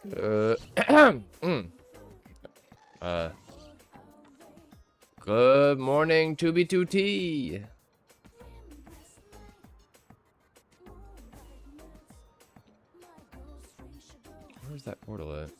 Mm. Uh, Good morning, 2B2T. Where's that portal at?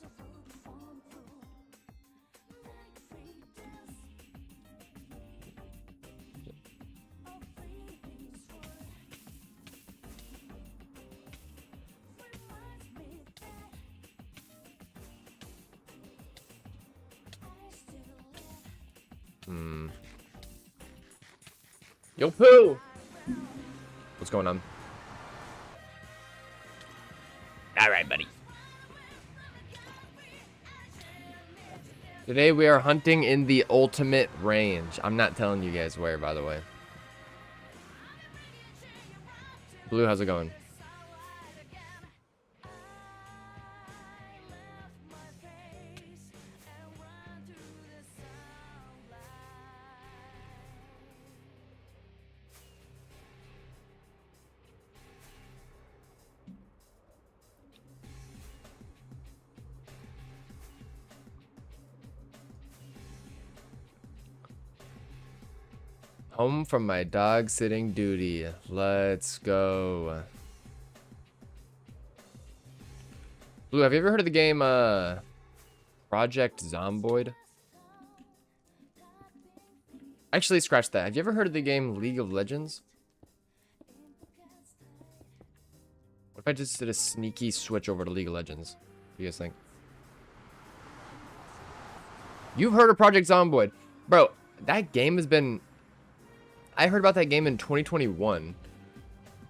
Yo, Pooh! What's going on? Alright, buddy. Today we are hunting in the ultimate range. I'm not telling you guys where, by the way. Blue, how's it going? Home from my dog sitting duty. Let's go. Blue, have you ever heard of the game Project Zomboid? Actually, scratch that. Have you ever heard of the game League of Legends? What if I just did a sneaky switch over to League of Legends? What do you guys think? You've heard of Project Zomboid. Bro, that game has been... I heard about that game in 2021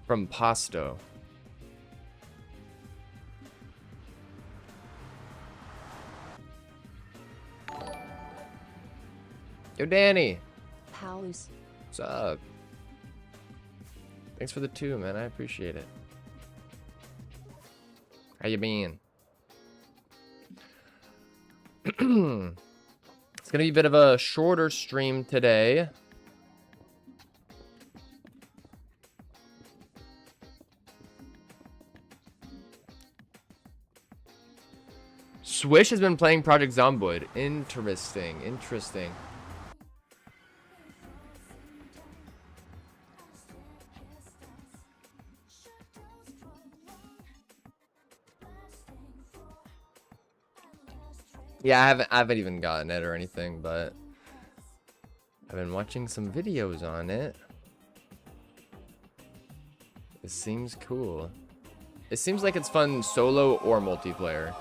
from Pasto. Yo, Danny. Pals. What's up? Thanks for the 2, man. I appreciate it. How you been? It's gonna be a bit of a shorter stream today. Swish has been playing Project Zomboid. Interesting, interesting. Yeah, I haven't even gotten it or anything, but I've been watching some videos on it. It seems cool. It seems like it's fun solo or multiplayer.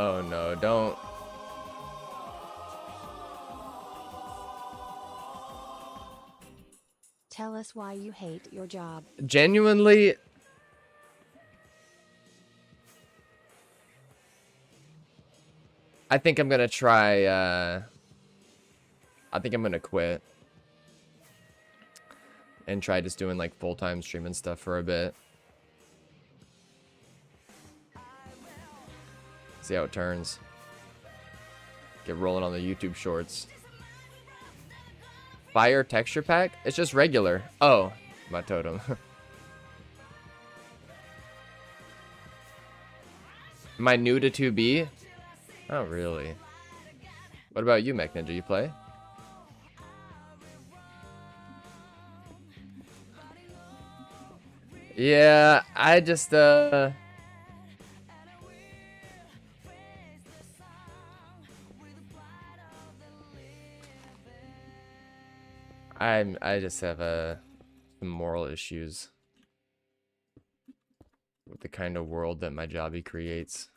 Oh no, don't. Tell us why you hate your job. Genuinely, I think I'm gonna try, I think I'm gonna quit. And try just doing like full-time streaming stuff for a bit. See how it turns. Get rolling on the YouTube shorts. Fire texture pack? It's just regular. Oh, my totem. Am I new to 2B? Oh, really? What about you, Mech Ninja? You play? Yeah, I just, I just have some moral issues with the kind of world that my jobby creates.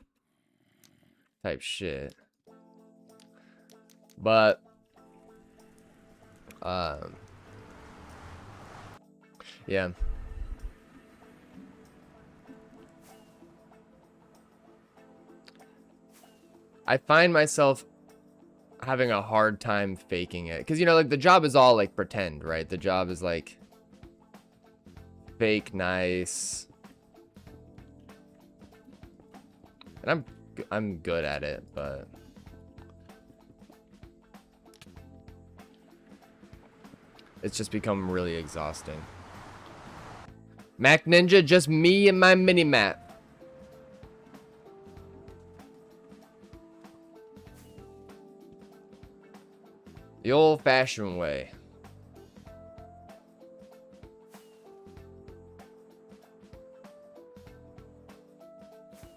Type shit. But yeah. I find myself having a hard time faking it, because you know, like, the job is all like pretend, right? The job is like fake nice, and I'm good at it, but it's just become really exhausting. Mac Ninja, just me and my mini map. The old-fashioned way.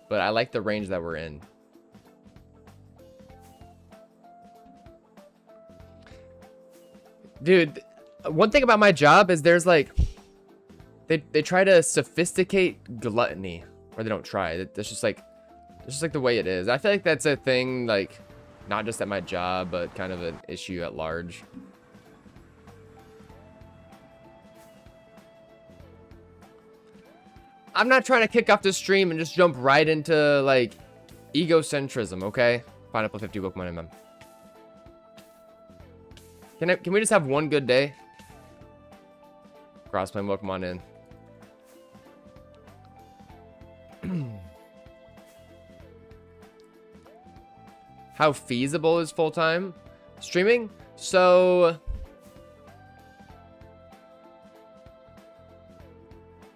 But I like the range that we're in. Dude, one thing about my job is there's like... They try to sophisticate gluttony. Or they don't try. It's just like the way it is. I feel like that's a thing, like... Not just at my job, but kind of an issue at large. I'm not trying to kick off the stream and just jump right into, like, egocentrism, okay? Pineapple 50 Pokemon MM. Can we just have one good day? Crossplaying Pokemon in. How feasible is full-time streaming? So...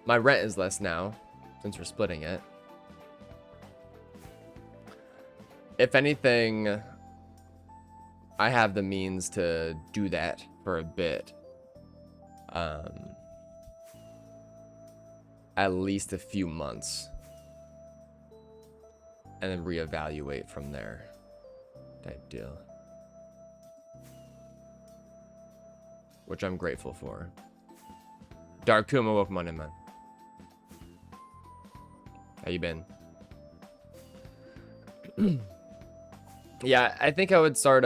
My rent is less now, since we're splitting it. If anything, I have the means to do that for a bit. At least a few months. And then reevaluate from there. Type deal. Which I'm grateful for. Dark Kuma, welcome on in, man. How you been? Yeah, I think I would start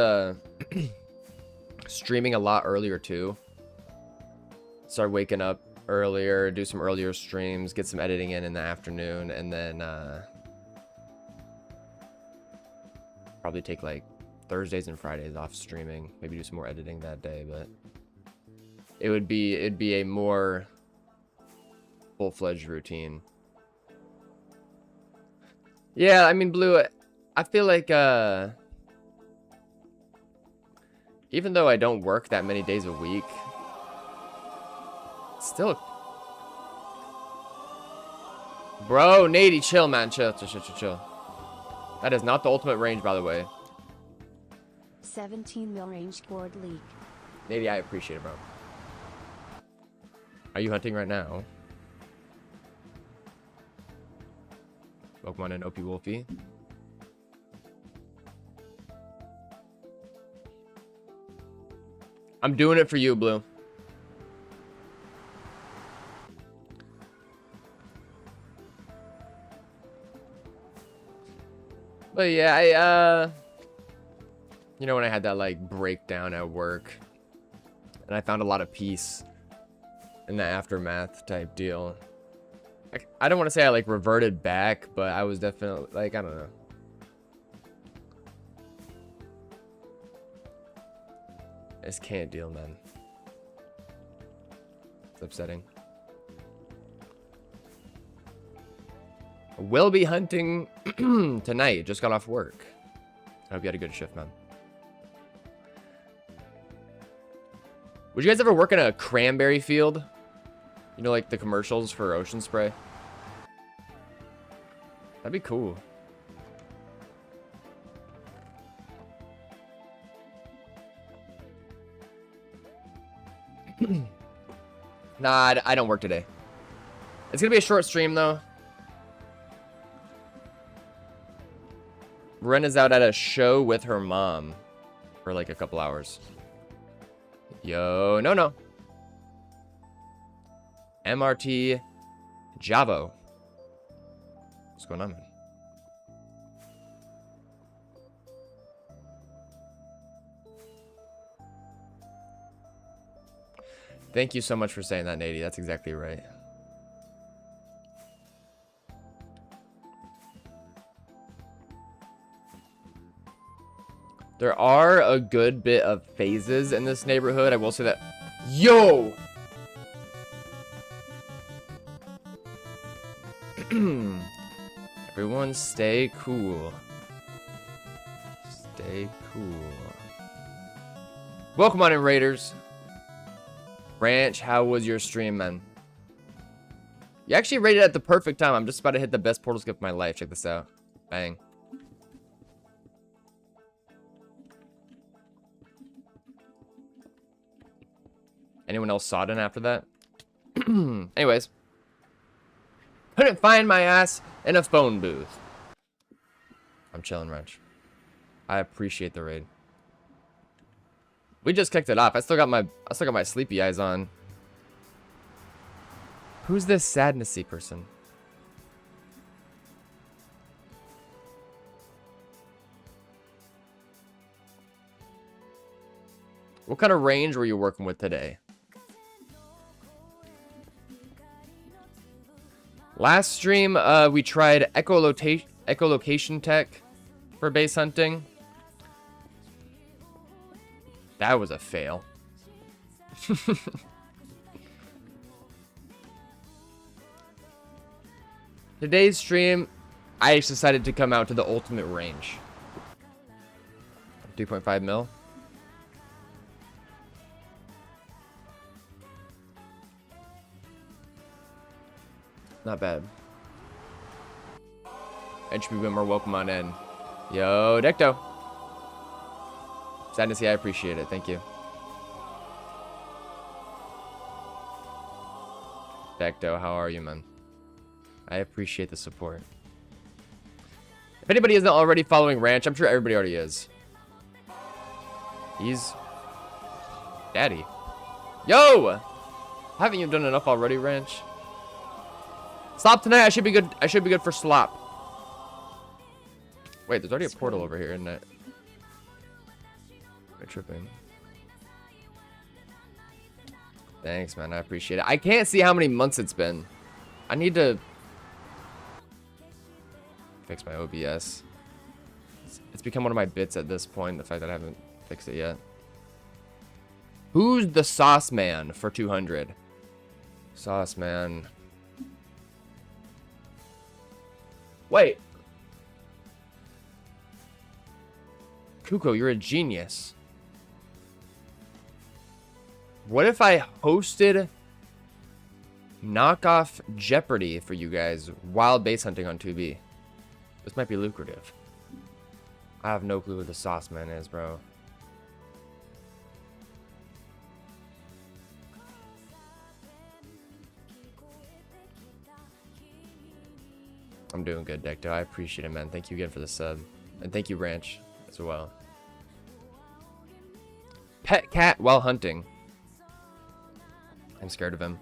streaming a lot earlier too. Start waking up earlier, do some earlier streams, get some editing in the afternoon, and then probably take like Thursdays and Fridays off streaming. Maybe do some more editing that day, but it'd be a more full-fledged routine. Yeah, I mean, Blue, I feel like, even though I don't work that many days a week, still... Bro, Nady, chill, man, chill. That is not the ultimate range, by the way. 17 mil range scored leak. Nady, I appreciate it, bro. Are you hunting right now? Pokemon and OP Wolfie. I'm doing it for you, Blue. But yeah, you know, when I had that like breakdown at work and I found a lot of peace in the aftermath type deal. I don't want to say I like reverted back, but I was definitely like, I don't know. I just can't deal, man. It's upsetting. I will be hunting tonight. Just got off work. I hope you had a good shift, man. Would you guys ever work in a cranberry field? You know, like the commercials for Ocean Spray? That'd be cool. Nah, I don't work today. It's gonna be a short stream, though. Ren is out at a show with her mom for like a couple hours. Yo, no. MRT Javo. What's going on, man? Thank you so much for saying that, Nady. That's exactly right. There are a good bit of phases in this neighborhood. I will say that. Yo! Everyone stay cool. Stay cool. Welcome on in, Raiders. Ranch, how was your stream, man? You actually rated at the perfect time. I'm just about to hit the best portal skip of my life. Check this out. Bang. Anyone else Sodden after that? Anyways. Couldn't find my ass in a phone booth. I'm chilling, Wrench. I appreciate the raid. We just kicked it off. I still got my sleepy eyes on. Who's this sadnessy person? What kind of range were you working with today? Last stream, we tried echolocation tech for base hunting. That was a fail. Today's stream, I just decided to come out to the ultimate range. 3.5 mil. Not bad. HP Boomer, welcome on in. Yo, Decto. Sad to see, I appreciate it. Thank you. Decto, how are you, man? I appreciate the support. If anybody isn't already following Ranch, I'm sure everybody already is. He's daddy. Yo! Haven't you done enough already, Ranch? Slop tonight. I should be good. I should be good for slop. Wait, there's already a portal over here, isn't it? I'm tripping. Thanks, man. I appreciate it. I can't see how many months it's been. I need to fix my OBS. It's become one of my bits at this point, the fact that I haven't fixed it yet. Who's the sauce man for 200? Sauce man. Wait. Kuko, you're a genius. What if I hosted knockoff Jeopardy for you guys while base hunting on 2B? This might be lucrative. I have no clue who the sauce man is, bro. I'm doing good, Decto. I appreciate it, man. Thank you again for the sub. And thank you, Ranch, as well. Pet cat while hunting. I'm scared of him.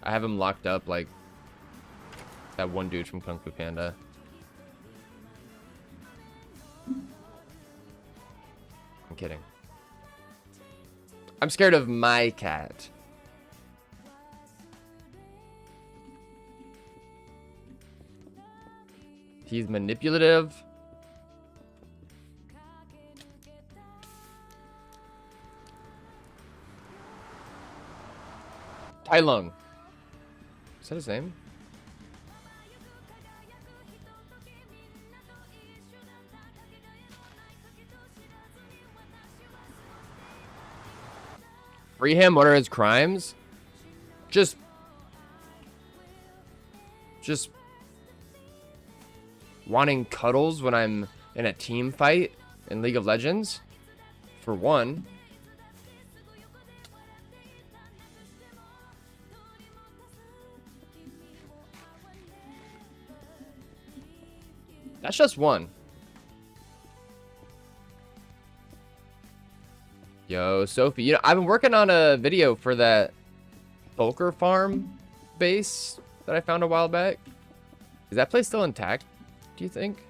I have him locked up like that one dude from Kung Fu Panda. I'm kidding. I'm scared of my cat. He's manipulative. Tai Lung. Is that his name? Free him? What are his crimes? Just wanting cuddles when I'm in a team fight in League of Legends, for one. That's just one. Yo, Sophie, you know, I've been working on a video for that Bulker Farm base that I found a while back. Is that place still intact, do you think?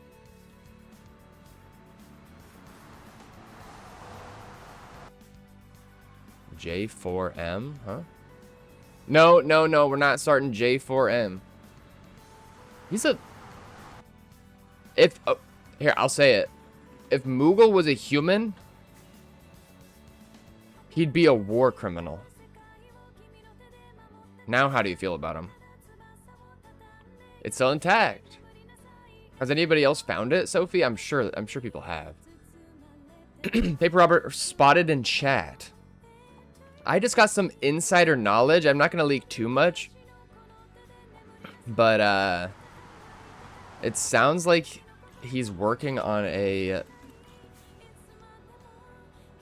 J4M, huh? No, we're not starting J4M. He's a... If... Oh, here, I'll say it. If Moogle was a human, he'd be a war criminal. Now, how do you feel about him? It's still intact. Has anybody else found it, Sophie? I'm sure people have. Paper Robert spotted in chat. I just got some insider knowledge. I'm not gonna leak too much, but it sounds like he's working on a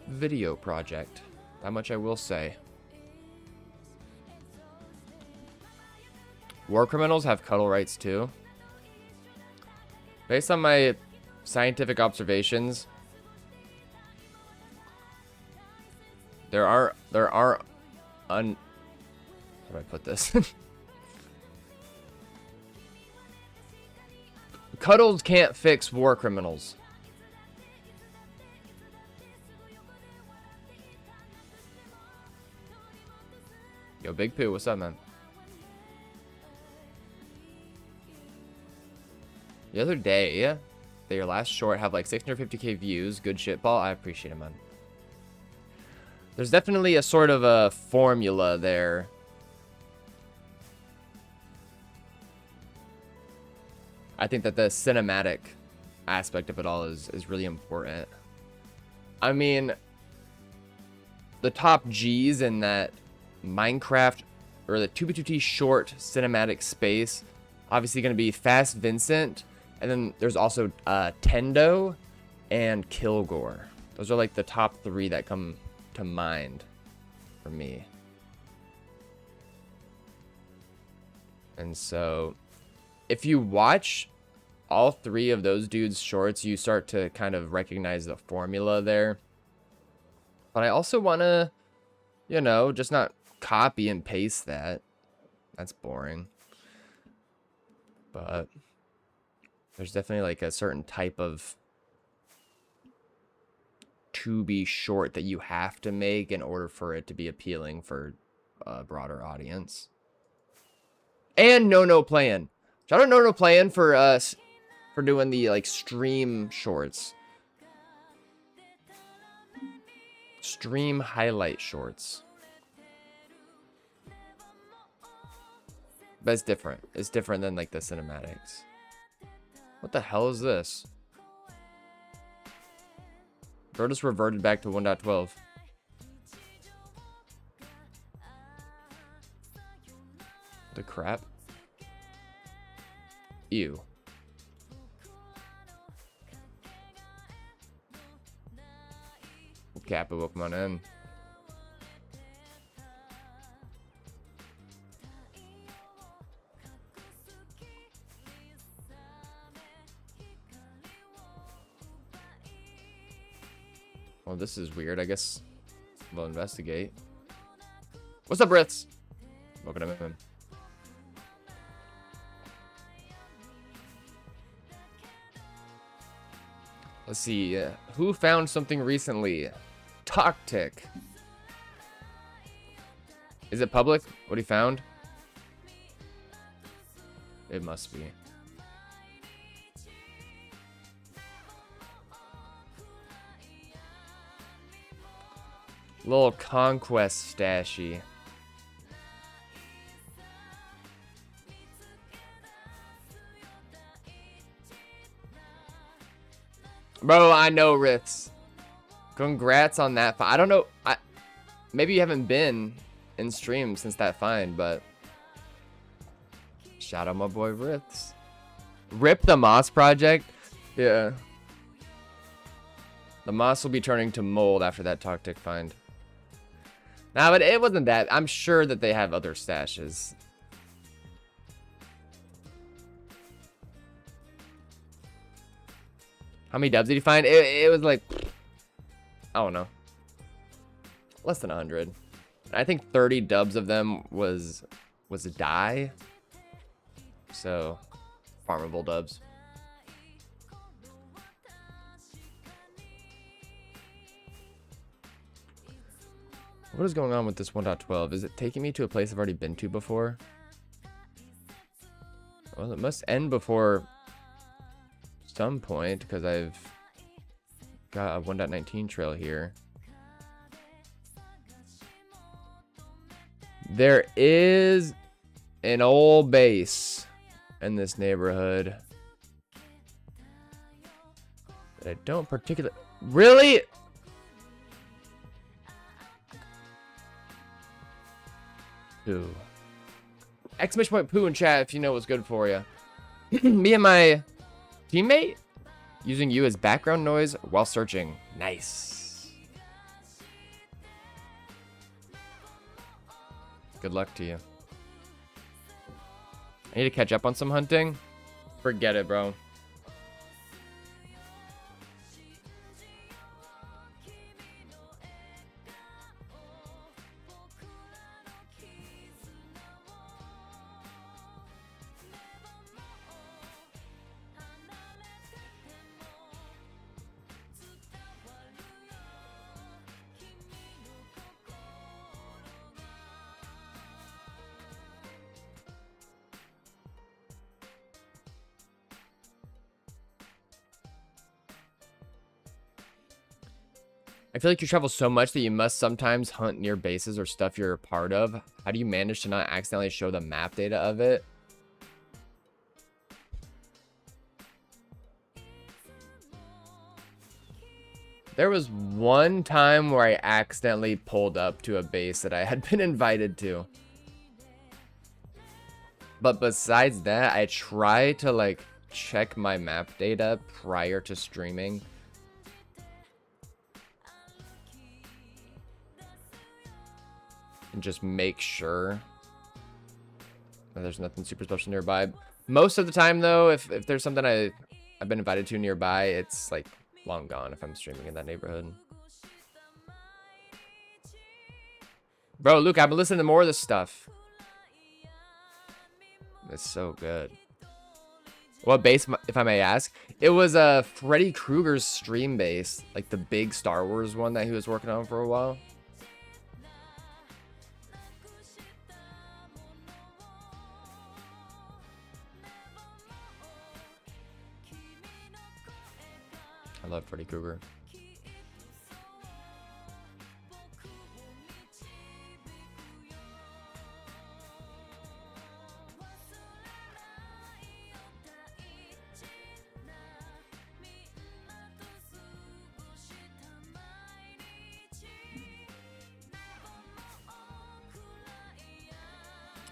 video project. That much I will say. War criminals have cuddle rights too. Based on my scientific observations, there are how do I put this? Cuddles can't fix war criminals. Yo, Big Pooh, what's up, man? The other day, that your last short have like 650k views. Good shit, Paul. I appreciate it, man. There's definitely a sort of a formula there. I think that the cinematic aspect of it all is really important. I mean, the top G's in that Minecraft or the 2B2T short cinematic space, obviously going to be Fast Vincent, and then there's also Tendo and Kilgore. Those are like the top 3 that come to mind for me. And so if you watch all 3 of those dudes' shorts, you start to kind of recognize the formula there. But I also want to, you know, just not copy and paste that. That's boring. But there's definitely like a certain type of to-be short that you have to make in order for it to be appealing for a broader audience. And No Playing. Shout out No Playing for us for doing the like stream shorts. Stream highlight shorts. But it's different. It's different than like the cinematics. What the hell is this? Bro just reverted back to 1.12. The crap? Ew. Kappa Pokemon in. Well, this is weird. I guess we'll investigate. What's up, Brits? Welcome to him. Let's see. Who found something recently? Toctic. Is it public? What he found? It must be. Little conquest stashy. Bro, I know, Riths. Congrats on that. I don't know. Maybe you haven't been in stream since that find, but shout out my boy Riths. Rip the Moss project. Yeah. The moss will be turning to mold after that Toctic find. Nah, but it wasn't that. I'm sure that they have other stashes. How many dubs did he find? It was like, I don't know, less than 100. I think 30 dubs of them was a die. So, farmable dubs. What is going on with this 1.12? Is it taking me to a place I've already been to before? Well, it must end before some point because I've got a 1.19 trail here. There is an old base in this neighborhood that I don't particularly... Really? Pooh. Exclamation point Pooh in chat if you know what's good for you. Me and my teammate using you as background noise while searching. Nice. Good luck to you. I need to catch up on some hunting. Forget it, bro. I feel like you travel so much that you must sometimes hunt near bases or stuff you're a part of. How do you manage to not accidentally show the map data of it? There was one time where I accidentally pulled up to a base that I had been invited to. But besides that, I try to like check my map data prior to streaming. And just make sure that there's nothing super special nearby. Most of the time though, if there's something I've been invited to nearby, it's like long gone if I'm streaming in that neighborhood. Bro, Luke, I've been listening to more of this stuff. It's so good. What base, if I may ask? It was Freddy Krueger's stream base, like the big Star Wars one that he was working on for a while. I love Freddy Krueger.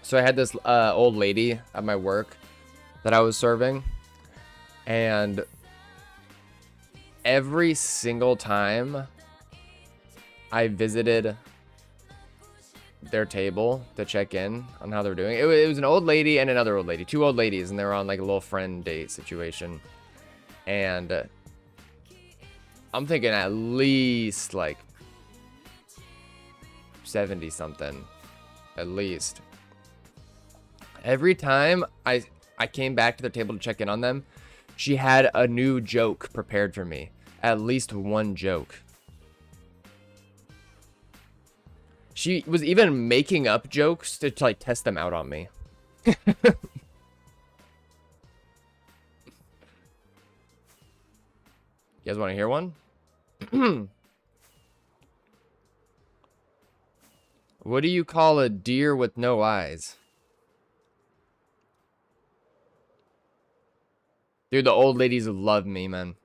So I had this old lady at my work that I was serving, and every single time I visited their table to check in on how they're doing, it was an old lady and another old lady, two old ladies, and they were on like a little friend date situation. And I'm thinking at least like 70 something, at least. Every time I came back to their table to check in on them, she had a new joke prepared for me. At least one joke. She was even making up jokes to like test them out on me. You guys want to hear one? What do you call a deer with no eyes? Dude, the old ladies love me, man.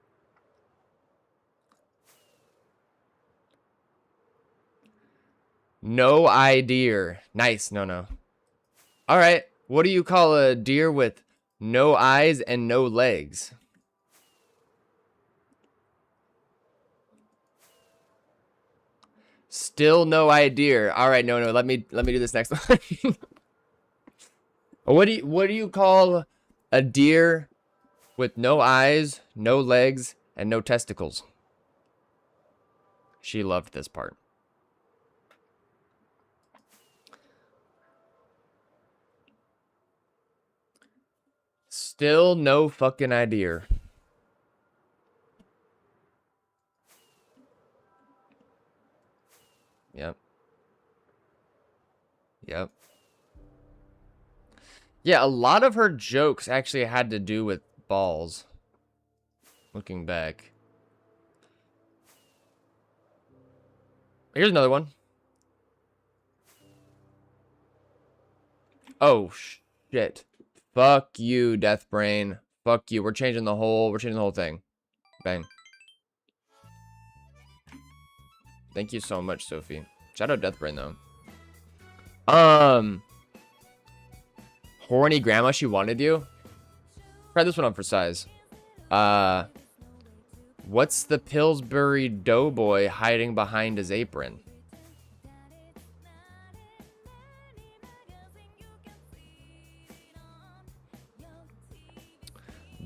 No idea. Nice. No. All right. What do you call a deer with no eyes and no legs? Still no idea. All right. No. Let me do this next one. What do you call a deer with no eyes, no legs, and no testicles? She loved this part. Still no fucking idea. Yep. Yeah, a lot of her jokes actually had to do with balls. Looking back. Here's another one. Oh, shit. Fuck you, Death Brain. Fuck you. We're changing the whole thing. Bang. Thank you so much, Sophie. Shout out Death Brain though. Horny grandma, she wanted you. Try this one on for size. What's the Pillsbury Doughboy hiding behind his apron?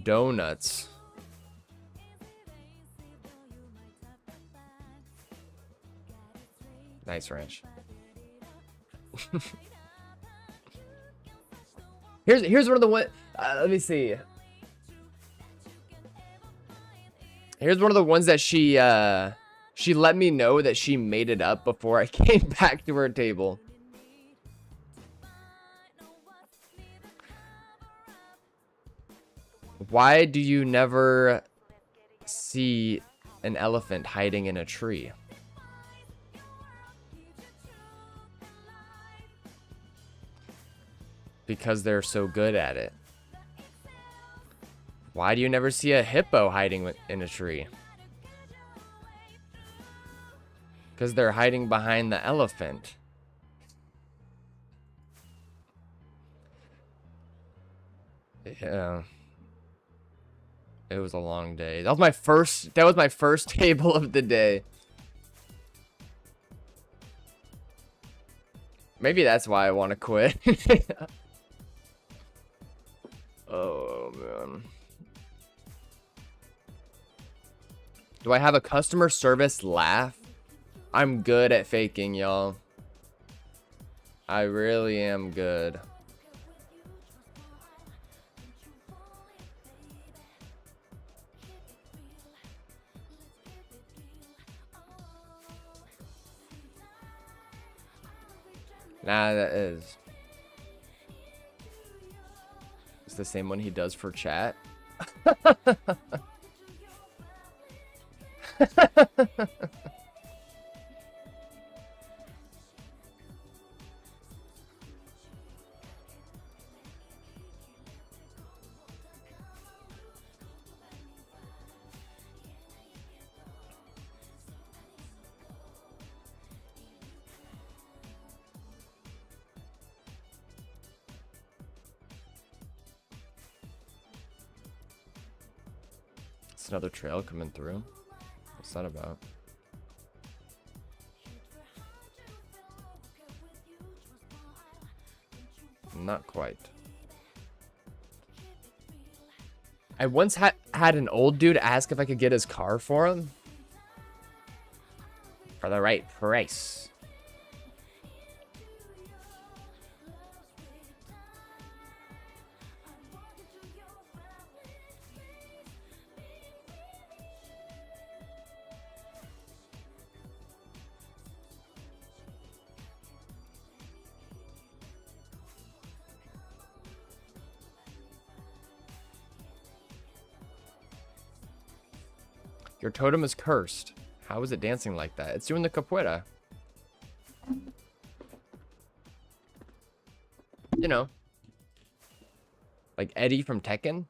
Donuts. Nice ranch. here's one of the one. Let me see. Here's one of the ones that she let me know that she made it up before I came back to her table. Why do you never see an elephant hiding in a tree? Because they're so good at it. Why do you never see a hippo hiding in a tree? Because they're hiding behind the elephant. Yeah. It was a long day. That was my first table of the day. Maybe that's why I want to quit. Oh, man. Do I have a customer service laugh? I'm good at faking, y'all. I really am good. Nah, that is. It's the same one he does for chat. It's another trail coming through. What's that about? Not quite. I once had an old dude ask if I could get his car for him. For the right price. Your totem is cursed. How is it dancing like that? It's doing the capoeira. You know. Like Eddie from Tekken.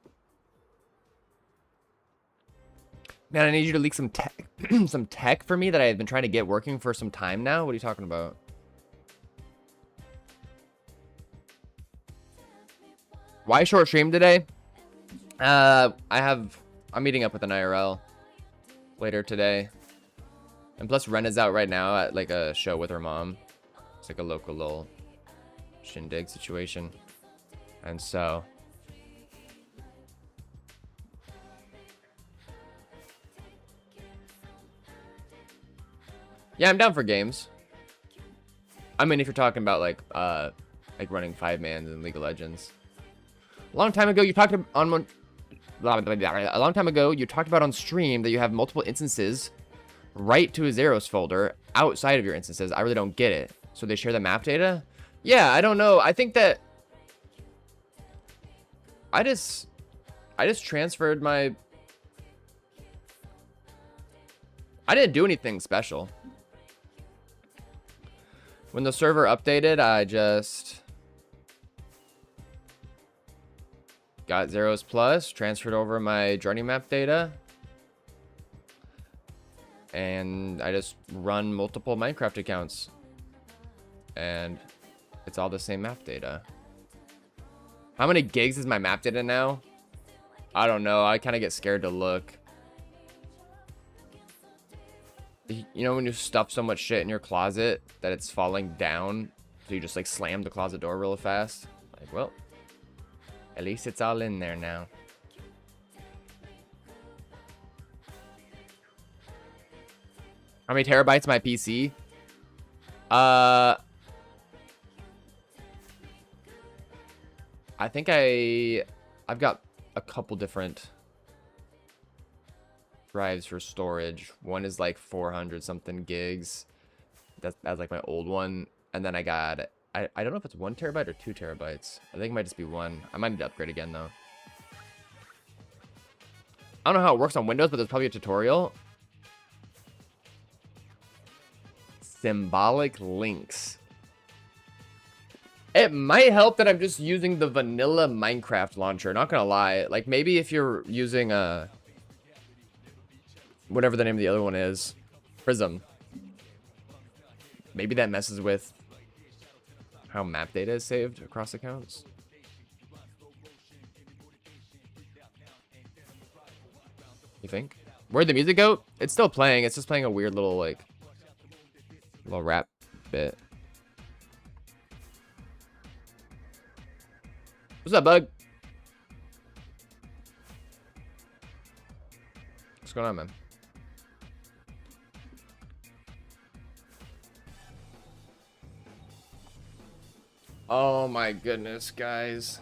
Man, I need you to leak some tech some tech for me that I've been trying to get working for some time now. What are you talking about? Why short stream today? I'm meeting up with an IRL later today, and plus Ren is out right now at like a show with her mom. It's like a local little shindig situation, and so yeah, I'm down for games. I mean, if you're talking about like running 5-mans in League of Legends. A long time ago you talked on a long time ago, you talked about on stream that you have multiple instances right to a Zeros folder outside of your instances. I really don't get it. So they share the map data? Yeah, I don't know. I think that I just transferred my... I didn't do anything special. When the server updated, I just... got Zeros Plus, transferred over my journey map data, and I just run multiple Minecraft accounts, and it's all the same map data. How many gigs is my map data now? I don't know. I kind of get scared to look. You know when you stuff so much shit in your closet that it's falling down, so you just like slam the closet door real fast? Like, well, at least it's all in there now. How many terabytes my PC? I think I've got a couple different drives for storage. One is like 400 something gigs. That's like my old one. And then I got, I don't know if it's 1 terabyte or 2 terabytes. I think it might just be 1. I might need to upgrade again though. I don't know how it works on Windows, but there's probably a tutorial. Symbolic links. It might help that I'm just using the vanilla Minecraft launcher. Not gonna lie. Like, maybe if you're using whatever the name of the other one is, Prism. Maybe that messes with how map data is saved across accounts. You think? Where'd the music go? It's still playing. It's just playing a weird little, like, little rap bit. What's up, bug? What's going on, man? Oh my goodness, guys.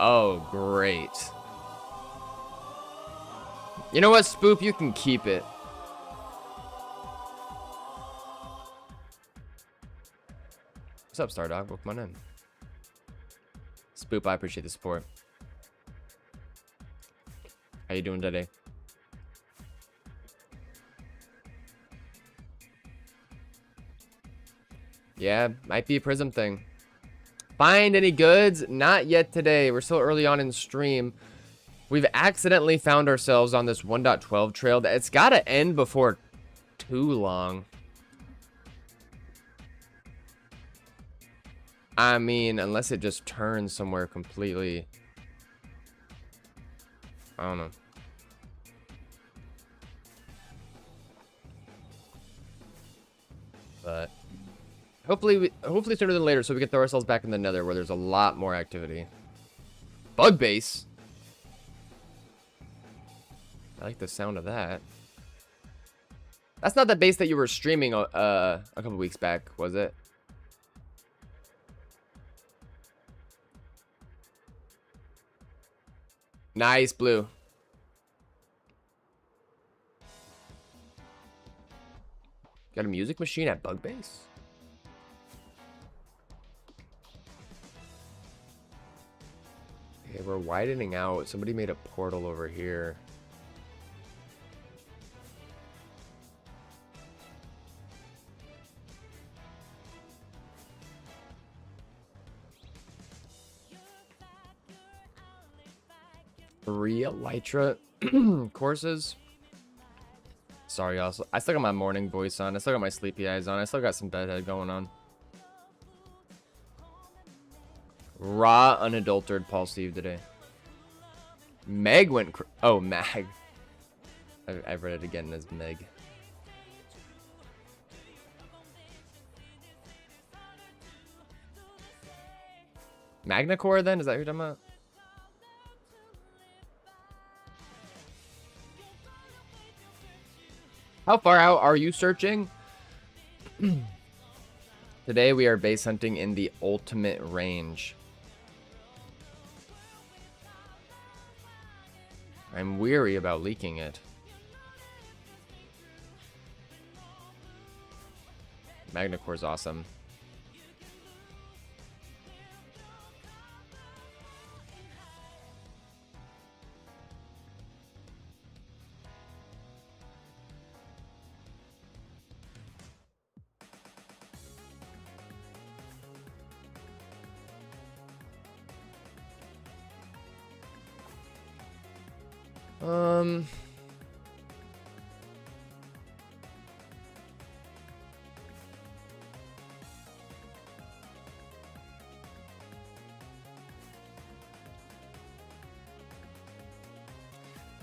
Oh, great. You know what, Spoop? You can keep it. What's up, Stardog? Welcome on in. Spoop, I appreciate the support. How you doing today? Yeah, might be a Prism thing. Find any goods? Not yet today. We're still early on in the stream. We've accidentally found ourselves on this 1.12 trail. It's got to end before too long. I mean, unless it just turns somewhere completely. I don't know. But hopefully sooner than later, so we can throw ourselves back in the Nether where there's a lot more activity. Bug base. I like the sound of that. That's not the base that you were streaming a couple weeks back, was it? Nice, Blue. Got a music machine at Bug Base? Okay, we're widening out. Somebody made a portal over here. Three Elytra courses. Sorry, y'all. I still got my morning voice on. I still got my sleepy eyes on. I still got some bedhead going on. Raw, unadulterated Paul Steve today. Meg went... Oh, Mag. I've read it again as Meg. Magna Core, then? Is that who you're talking about? How far out are you searching? Today we are base hunting in the ultimate range. I'm weary about leaking it. Magna Core's awesome.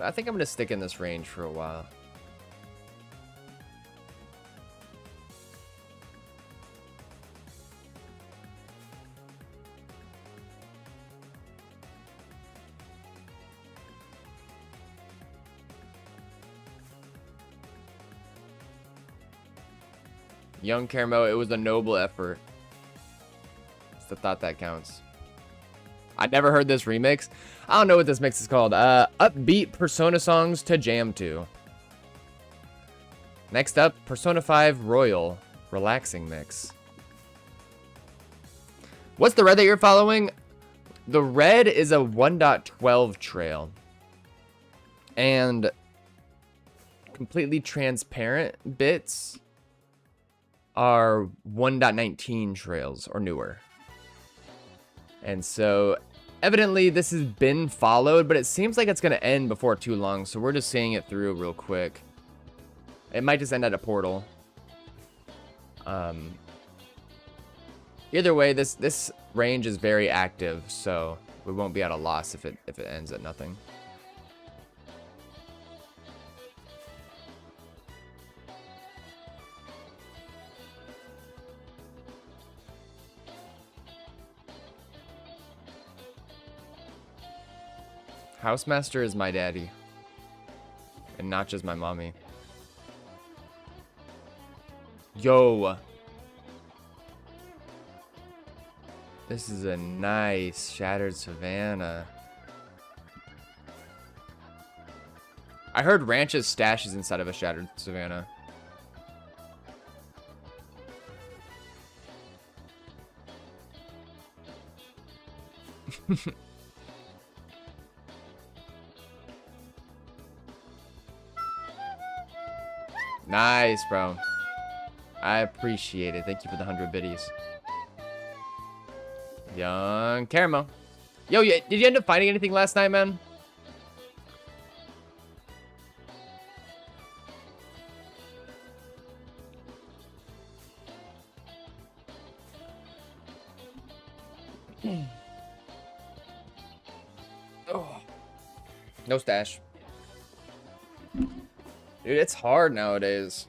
I think I'm gonna stick in this range for a while. Young Carmo, it was a noble effort. It's the thought that counts. I never heard this remix. I don't know what this mix is called. Upbeat Persona songs to jam to. Next up, Persona 5 Royal relaxing mix. What's the red that you're following? The red is a 1.12 trail. And completely transparent bits are 1.19 trails or newer. And so evidently this has been followed, but it seems like it's going to end before too long. So we're just seeing it through real quick. It might just end at a portal. Either way, this range is very active, so we won't be at a loss if it ends at nothing. Housemaster is my daddy, and not just my mommy. Yo. This is a nice Shattered Savannah. I heard Ranch's stash is inside of a Shattered Savannah. Nice, bro. I appreciate it. Thank you for the 100 biddies. Young Caramel. Yo, did you end up finding anything last night, man? Oh. No stash. Dude, it's hard nowadays.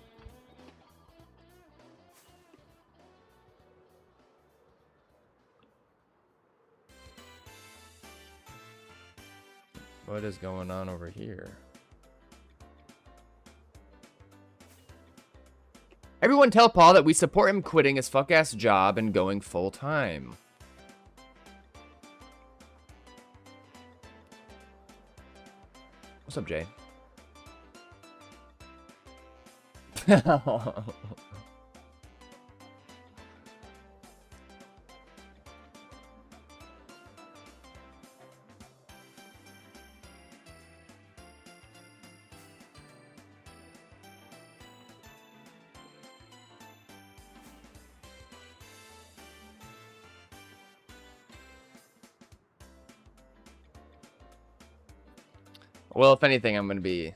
What is going on over here? Everyone tell Paul that we support him quitting his fuck-ass job and going full-time. What's up, Jay? Well, if anything, I'm gonna be.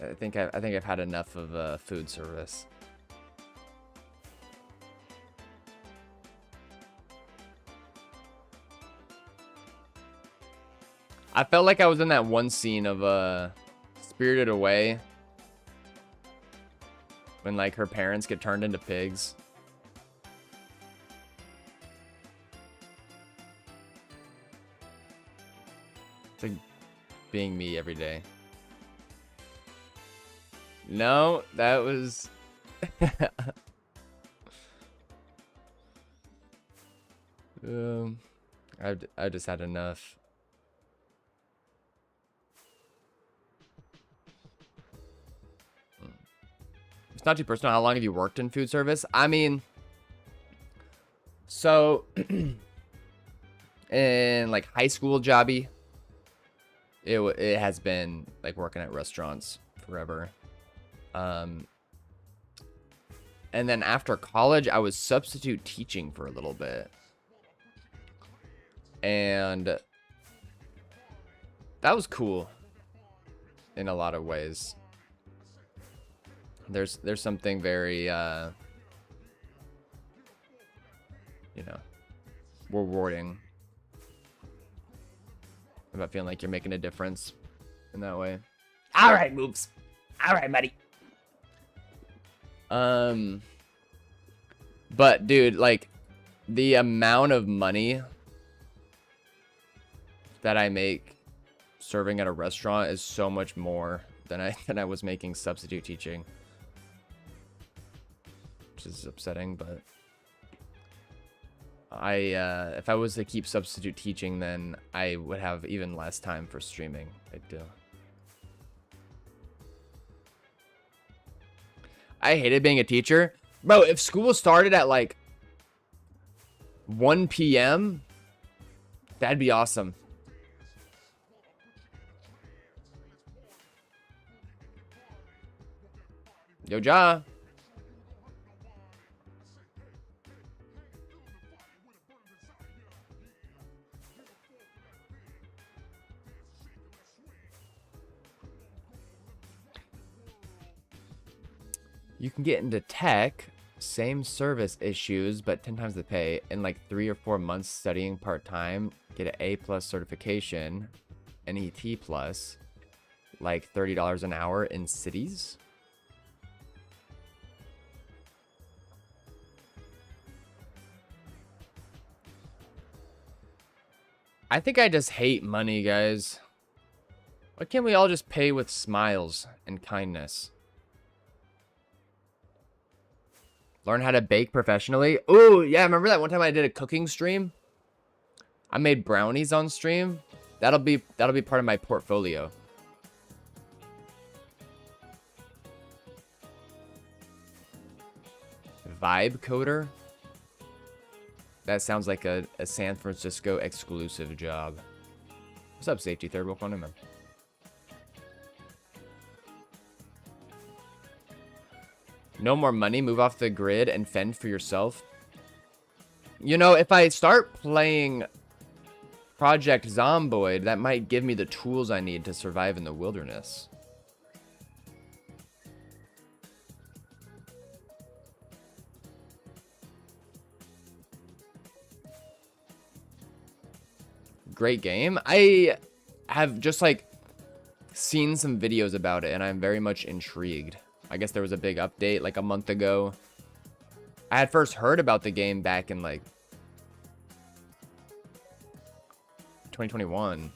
I think I've had enough of food service. I felt like I was in that one scene of Spirited Away when like her parents get turned into pigs. It's like being me every day. No, that was... I've just had enough. It's not too personal. How long have you worked in food service? I mean, so in like high school jobby, it has been like working at restaurants forever. And then after college, I was substitute teaching for a little bit. And that was cool in a lot of ways. There's something very, you know, rewarding about feeling like you're making a difference in that way. All right, moves. All right, buddy. But dude, like the amount of money that I make serving at a restaurant is so much more than I was making substitute teaching. which is upsetting, but if I was to keep substitute teaching, then I would have even less time for streaming. I do. I hated being a teacher. Bro, if school started at like 1 p.m., that'd be awesome. Yo, Ja. You can get into tech, same service issues, but 10 times the pay in like 3 or 4 months studying part-time, get an A+ certification, NET+, like $30 an hour in cities. I think I just hate money, guys. Why can't we all just pay with smiles and kindness? Learn how to bake professionally. Oh, yeah, remember that one time I did a cooking stream? I made brownies on stream. That'll be part of my portfolio. Vibe coder? That sounds like a San Francisco exclusive job. What's up, Safety Third? Welcome, man. No more money, move off the grid and fend for yourself. You know, if I start playing Project Zomboid, that might give me the tools I need to survive in the wilderness. Great game. I have just like seen some videos about it and I'm very much intrigued. I guess there was a big update like a month ago. I had first heard about the game back in like 2021.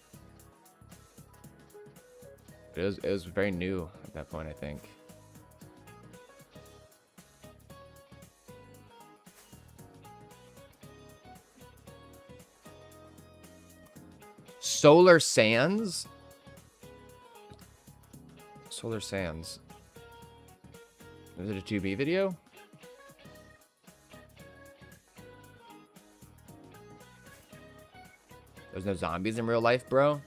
It was very new at that point, I think. Solar Sands? Solar Sands. Is it a 2B video? There's no zombies in real life, bro? Are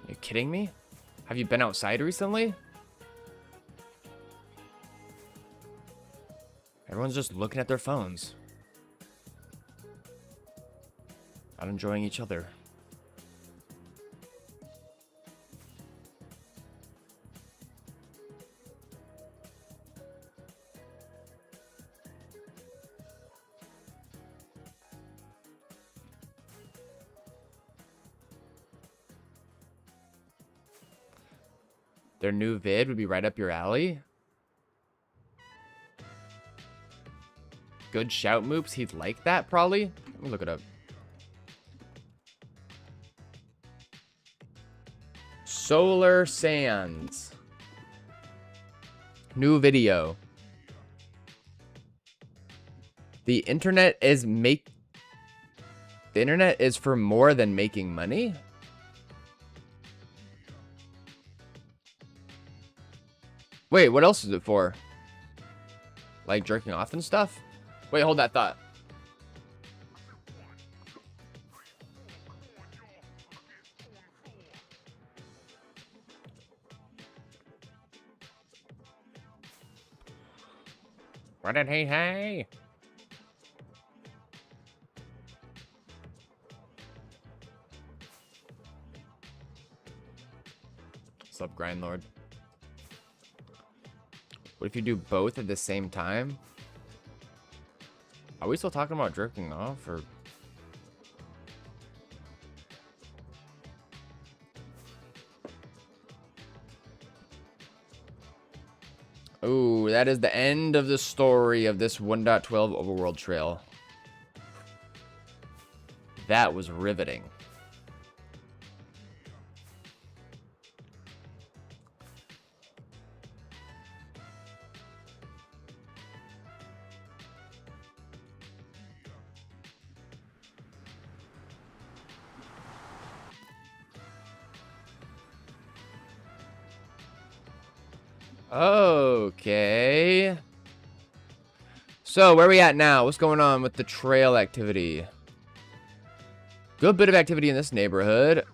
you kidding me? Have you been outside recently? Everyone's just looking at their phones. Not enjoying each other. Their new vid would be right up your alley. Good shout moops. He'd like that, probably. Let me look it up. Solar Sands. New video. The internet is for more than making money? Wait, what else is it for? Like jerking off and stuff? Wait, hold that thought. What did he say? What's up, Grindlord? What if you do both at the same time? Are we still talking about jerking off, or? Ooh, that is the end of the story of this 1.12 overworld trail. That was riveting. Okay. So, where are we at now? What's going on with the trail activity? Good bit of activity in this neighborhood.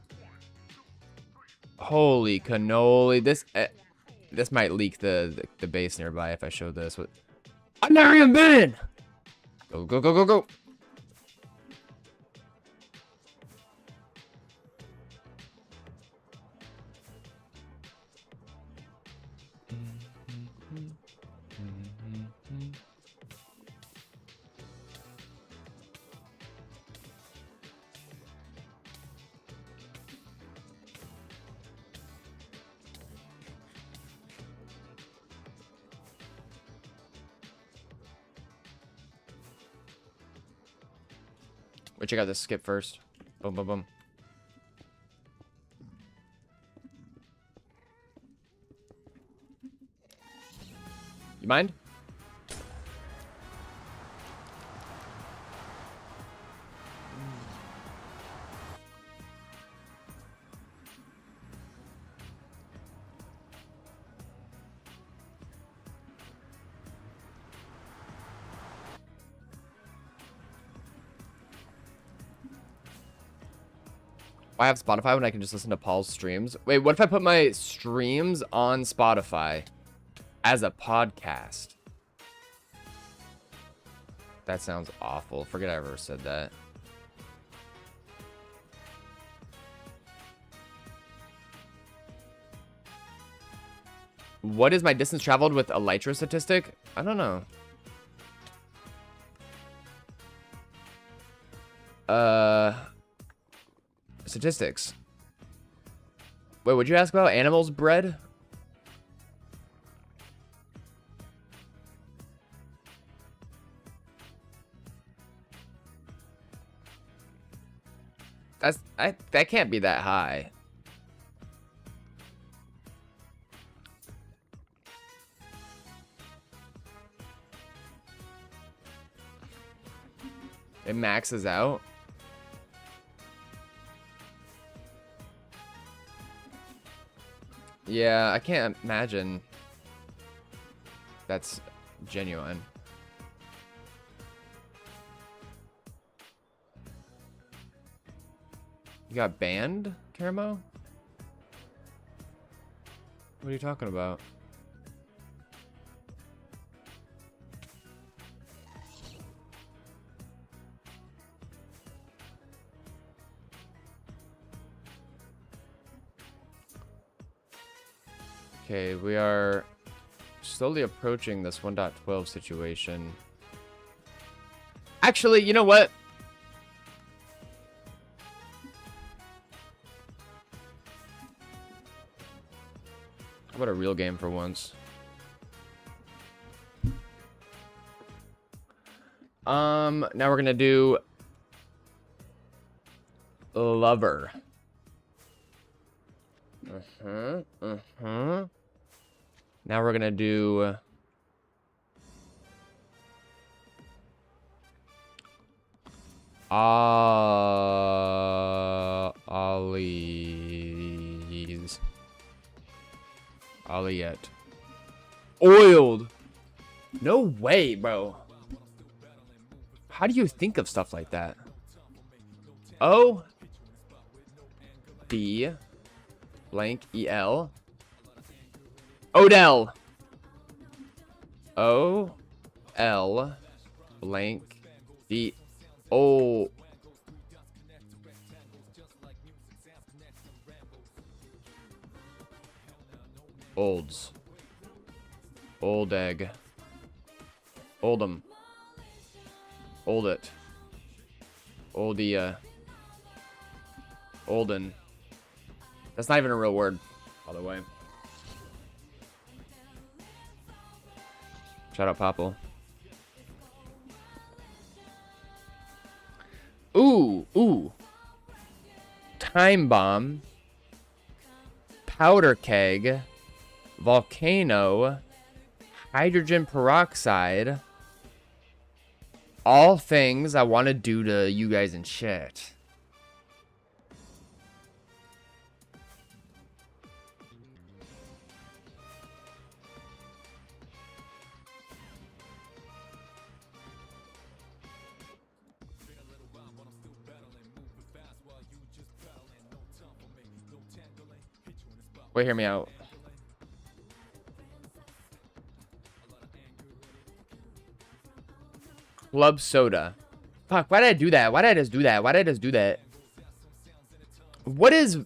Holy cannoli. This might leak the base nearby if I show this. What? I've never even been! Go, go, go, go, go. Wait, check out this skip first. Boom, boom, boom. You mind? I have Spotify when I can just listen to Paul's streams. Wait, what if I put my streams on Spotify as a podcast? That sounds awful. Forget I ever said that. What is my distance traveled with Elytra statistic? I don't know. Statistics. Wait, would you ask about animals bred? That can't be that high. It maxes out. Yeah, I can't imagine that's genuine. You got banned, Caramo? What are you talking about? Okay, we are slowly approaching this 1.12 situation. Actually, you know what? How about a real game for once? Now we're gonna do Lover. Now we're gonna do Ollie's. Olliette. Oiled. No way, bro. How do you think of stuff like that? O D blank E-L. Odell. O-L blank D O. Olds. Old egg. Oldham. Old it. Oldia. Olden. That's not even a real word, by the way. Shout out Popple. Ooh. Time bomb. Powder keg. Volcano. Hydrogen peroxide. All things I want to do to you guys in chat. Wait, hear me out. Club soda. Fuck, why did I do that? Why did I just do that? Why did I just do that? What is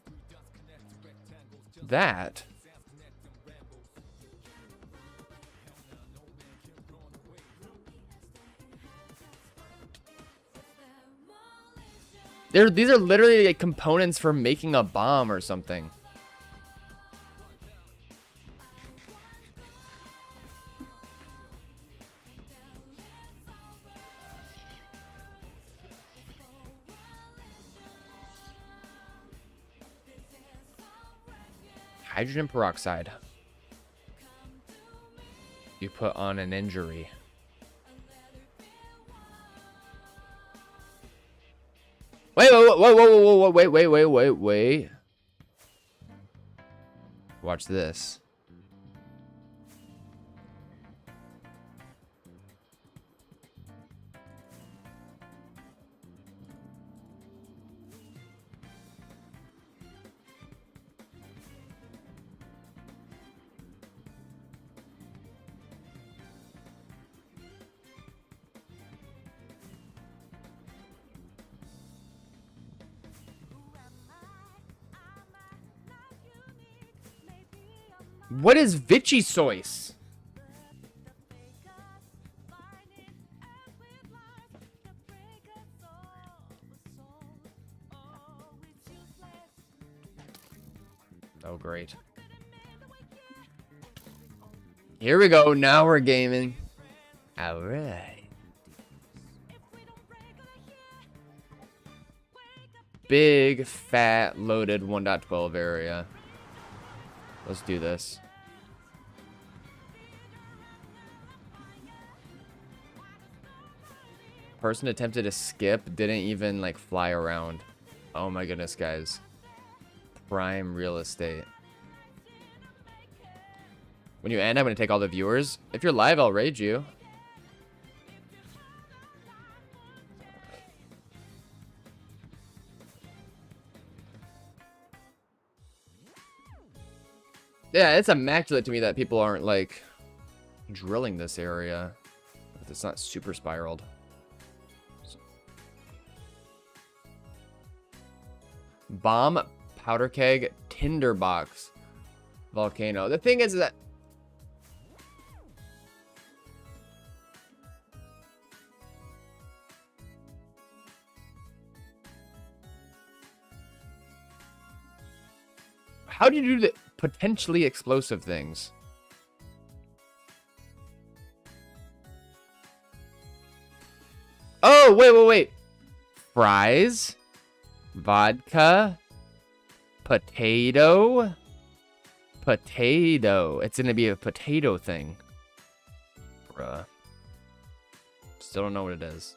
that? These are literally like components for making a bomb or something. Hydrogen peroxide. You put on an injury. Wait. Watch this. What is Vichy Sois? Oh, great. Here we go. Now we're gaming. All right. Big, fat, loaded 1.12 area. Let's do this. Person attempted to skip, didn't even like fly around. Oh my goodness, guys. Prime real estate. When you end, I'm going to take all the viewers. If you're live, I'll raid you. Yeah, it's immaculate to me that people aren't, like, drilling this area. It's not super spiraled. Bomb, powder keg, tinderbox, volcano. The thing is that... How do you do the potentially explosive things? Oh, wait. Fries, vodka, potato. It's gonna be a potato thing. Bruh. Still don't know what it is.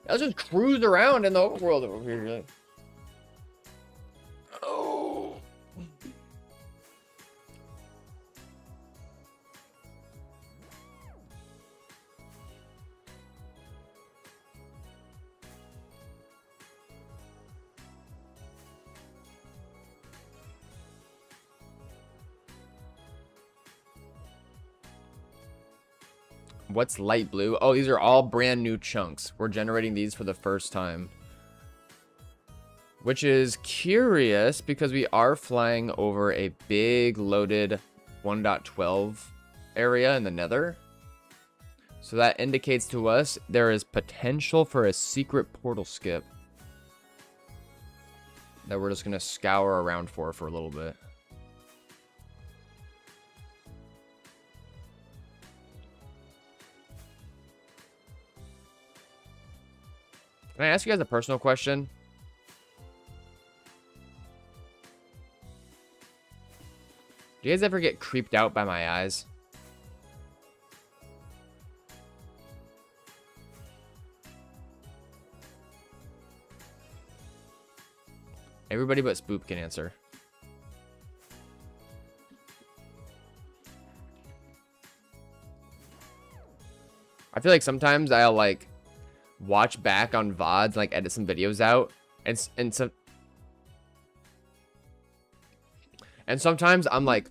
Let's just cruise around in the overworld over here. Oh. What's light blue? Oh, these are all brand new chunks. We're generating these for the first time. Which is curious because we are flying over a big loaded 1.12 area in the nether. So that indicates to us there is potential for a secret portal skip that we're just going to scour around for a little bit. Can I ask you guys a personal question? Do you guys ever get creeped out by my eyes? Everybody but Spoop can answer. I feel like sometimes I'll like watch back on VODs, like edit some videos out, and sometimes I'm like,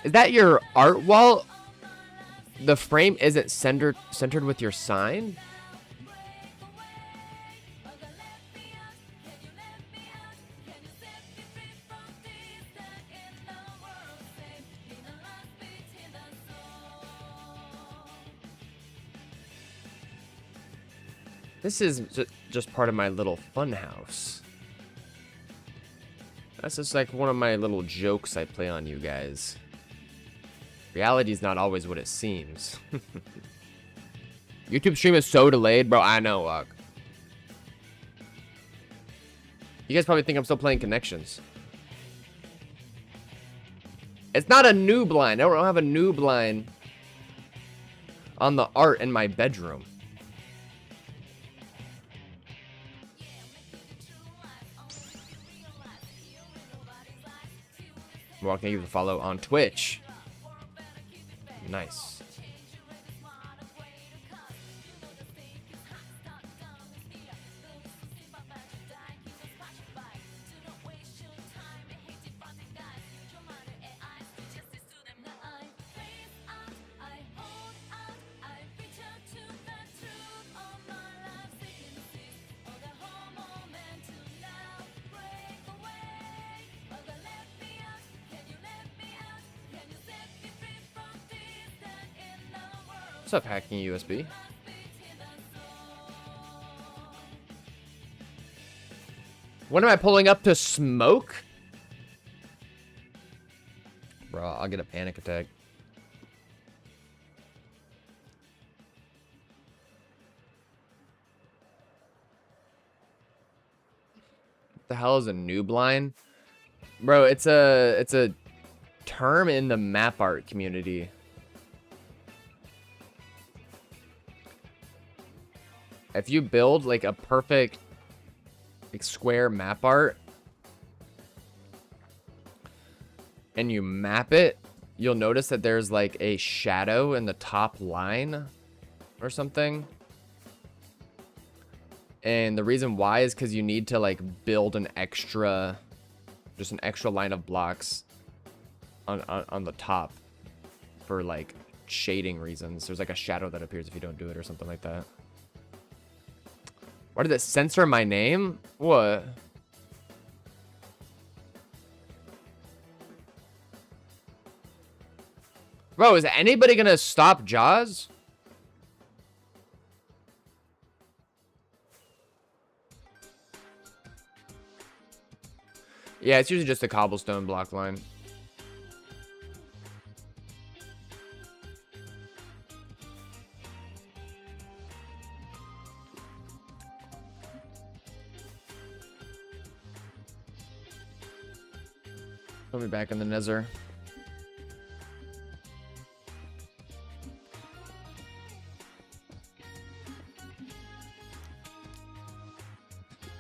is that your art wall? The frame isn't centered with your sign? This is just part of my little fun house. That's just like one of my little jokes I play on you guys. Reality is not always what it seems. YouTube stream is so delayed, bro. I know, you guys probably think I'm still playing Connections. It's not a new blind. I don't have a new blind on the art in my bedroom. Well, can you follow on Twitch? Nice. What's up, hacking USB? When am I pulling up to smoke? Bro, I'll get a panic attack. What the hell is a noob line? Bro, it's a term in the map art community. If you build like a perfect like square map art and you map it, you'll notice that there's like a shadow in the top line or something. And the reason why is because you need to like build an extra, just an extra line of blocks on the top for like shading reasons. There's like a shadow that appears if you don't do it or something like that. Why did it censor my name? What? Bro, is anybody gonna stop Jaws? Yeah, it's usually just a cobblestone block line. Put me back in the Nether.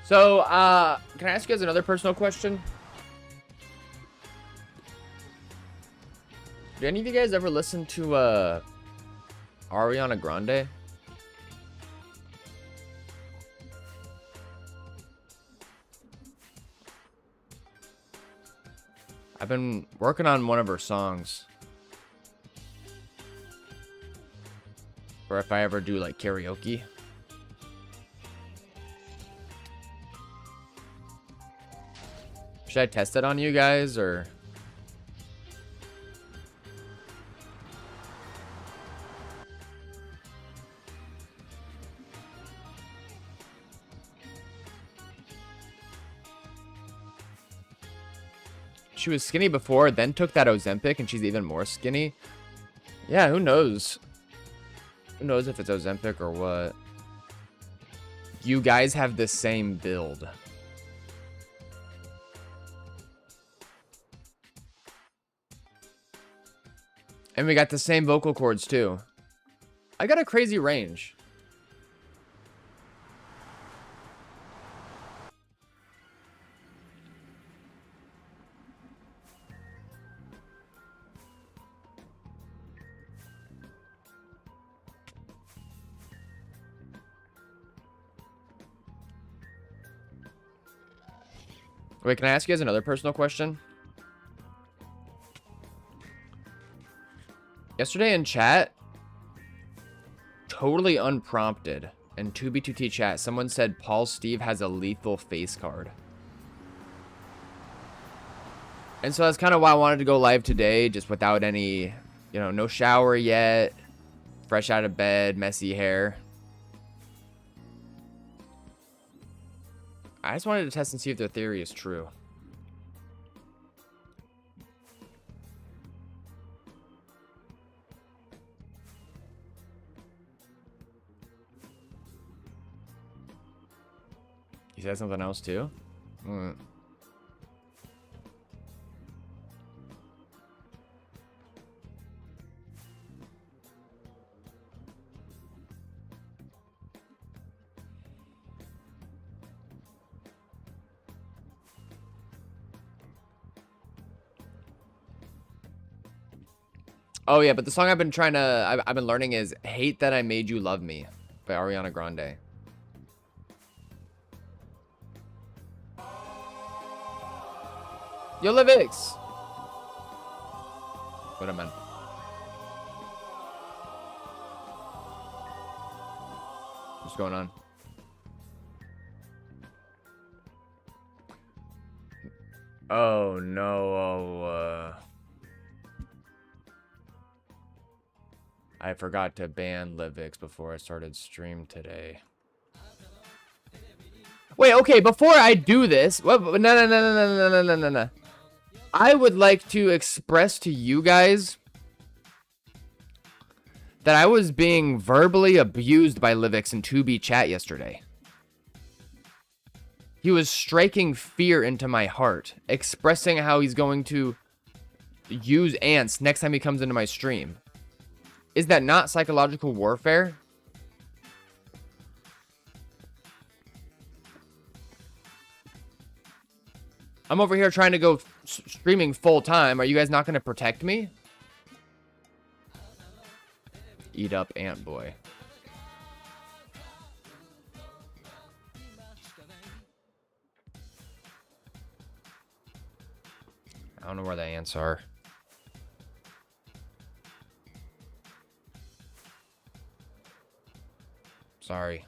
So, can I ask you guys another personal question? Do any of you guys ever listen to, Ariana Grande? I've been working on one of her songs. Or if I ever do like karaoke. Should I test it on you guys or? she was skinny before, then took that Ozempic, and she's even more skinny. Yeah, who knows? Who knows if it's Ozempic or what? You guys have the same build. And we got the same vocal cords too. I got a crazy range. Wait, can I ask you guys another personal question? Yesterday in chat, totally unprompted, in 2B2T chat, someone said Paul Steve has a lethal face card. And so that's kind of why I wanted to go live today, just without any, you know, no shower yet, fresh out of bed, messy hair. I just wanted to test and see if their theory is true. You said something else too? Oh yeah, but the song I've been trying to, I've been learning is "Hate That I Made You Love Me" by Ariana Grande. Yo, Livix! What am I? What's going on? Oh no, I forgot to ban Livix before I started stream today. Wait, okay, before I do this, no. I would like to express to you guys that I was being verbally abused by Livix in 2B chat yesterday. He was striking fear into my heart, expressing how he's going to use ants next time he comes into my stream. Is that not psychological warfare? I'm over here trying to go streaming full time. Are you guys not going to protect me? Eat up, ant boy. I don't know where the ants are. Sorry.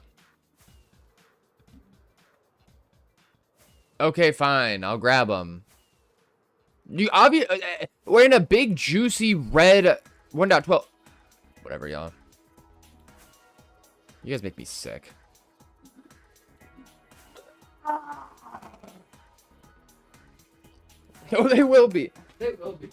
Okay, fine. I'll grab them. You we're in a big juicy red 1.12. Whatever, y'all. You guys make me sick. Oh, they will be. They will be.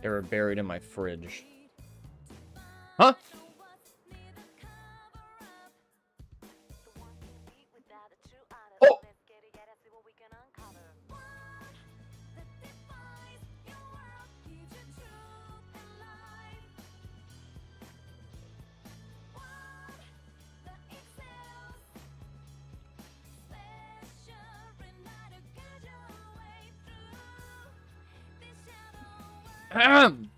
They were buried in my fridge. Huh? Oh! Ahem.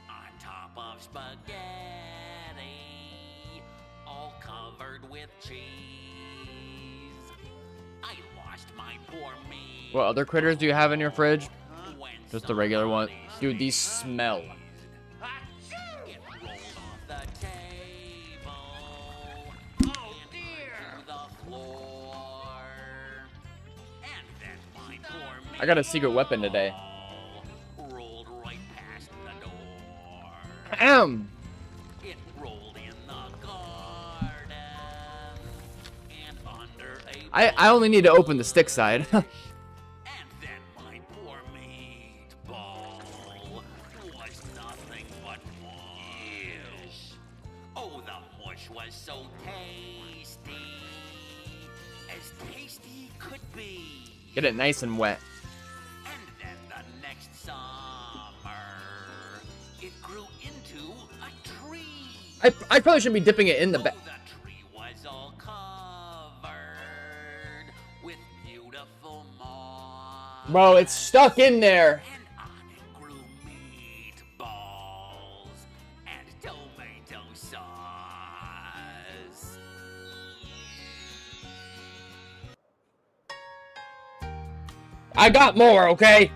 On top of spaghetti, all covered with cheese. I lost my poor meat. What other critters do you have in your fridge? When Just the regular one. somebody Dude, these sneezed. smell. It rolled off the table. Oh dear! The floor. And then my poor meat I got a secret weapon today. rolled right past the door. Ahem. It rolled in the garden and under a I only need to open the stick side. bush. And then my poor meatball was nothing but mush. Oh, the mush was so tasty could be. Get it nice and wet. And then the next summer, it grew into a tree. I probably shouldn't be dipping it in the Oh, bag. the tree was all covered with beautiful moss. Bro, it's stuck in there. And on it grew meatballs and tomato sauce. I got more, okay?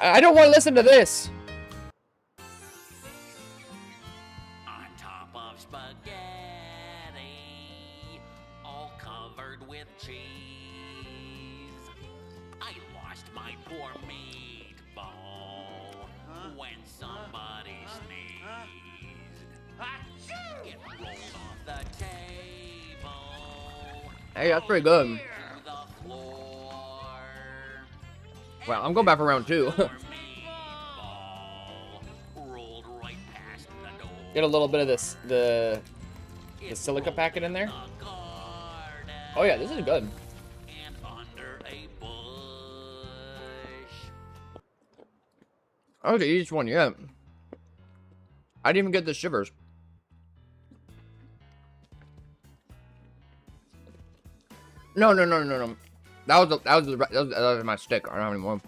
I don't want to listen to this. On top of spaghetti, all covered with cheese. I lost my poor meatball when somebody sneezed. It rolled off the table. Hey, that's pretty good. To the floor. Well, I'm going back for round 2. Poor meatball rolled right past the door. Get a little bit of this, the silica packet in there. Oh yeah, this is good. And under a bush. I don't get each one yet. I didn't even get the shivers. No. That was my stick. I don't have any more.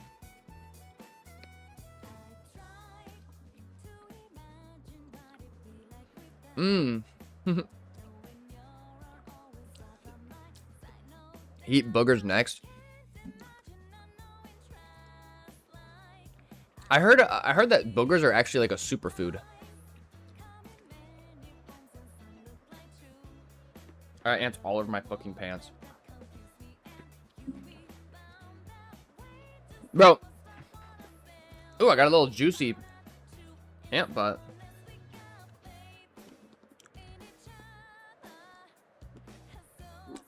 Mmm. Eat boogers next. I heard that boogers are actually like a superfood. Alright, ants all over my fucking pants. Bro. Ooh, I got a little juicy ant butt.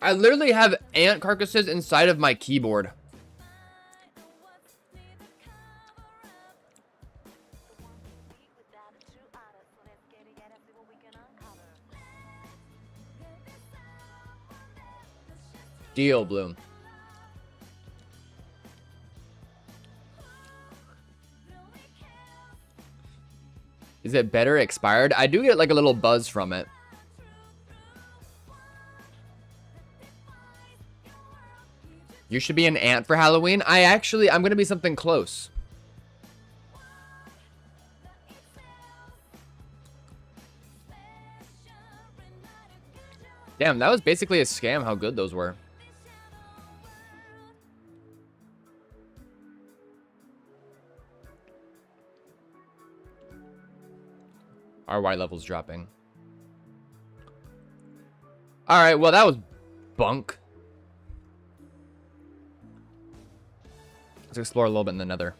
I literally have ant carcasses inside of my keyboard. Deal, Bloom. Is it better expired? I do get like a little buzz from it. You should be an ant for Halloween. I'm gonna be something close. Damn, that was basically a scam how good those were. Our Y level's dropping. Alright, well that was bunk. Let's explore a little bit in the nether.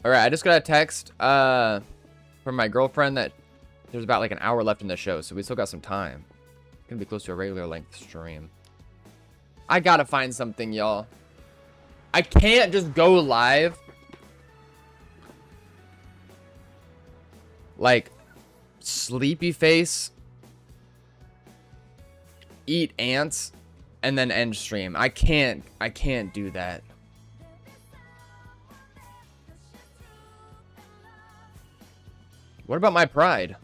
All right, I just got a text from my girlfriend that there's about like an hour left in the show, so we still got some time. Gonna be close to a regular length stream. I gotta find something, y'all. I can't just go live like sleepy face, eat ants, and then end stream. I can't do that. What about my pride?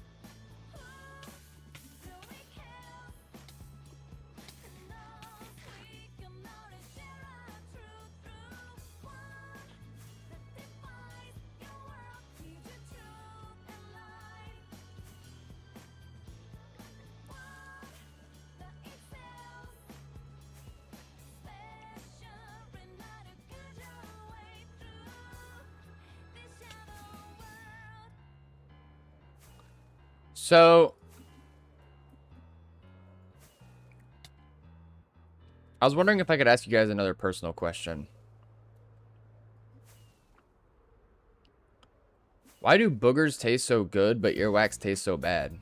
So, I was wondering if I could ask you guys another personal question. Why do boogers taste so good, but earwax tastes so bad?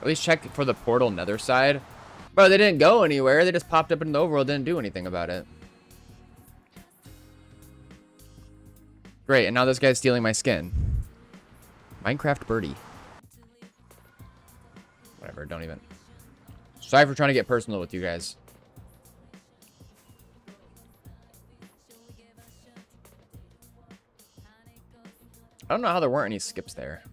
At least check for the portal nether side. Bro, they didn't go anywhere. They just popped up in the overworld, didn't do anything about it. Great, and now this guy's stealing my skin. Minecraft birdie. Whatever, don't even. Sorry for trying to get personal with you guys. I don't know how there weren't any skips there.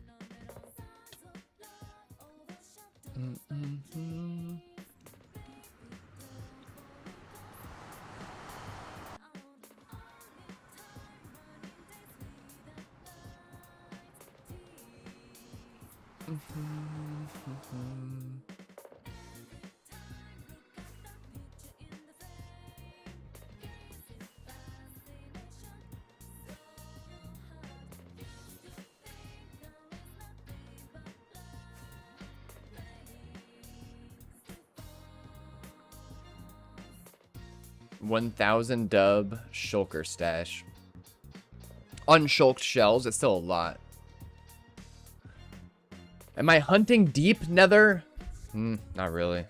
$1,000 dub shulker stash. Unshulked shells, it's still a lot. Am I hunting deep, Nether? Not really.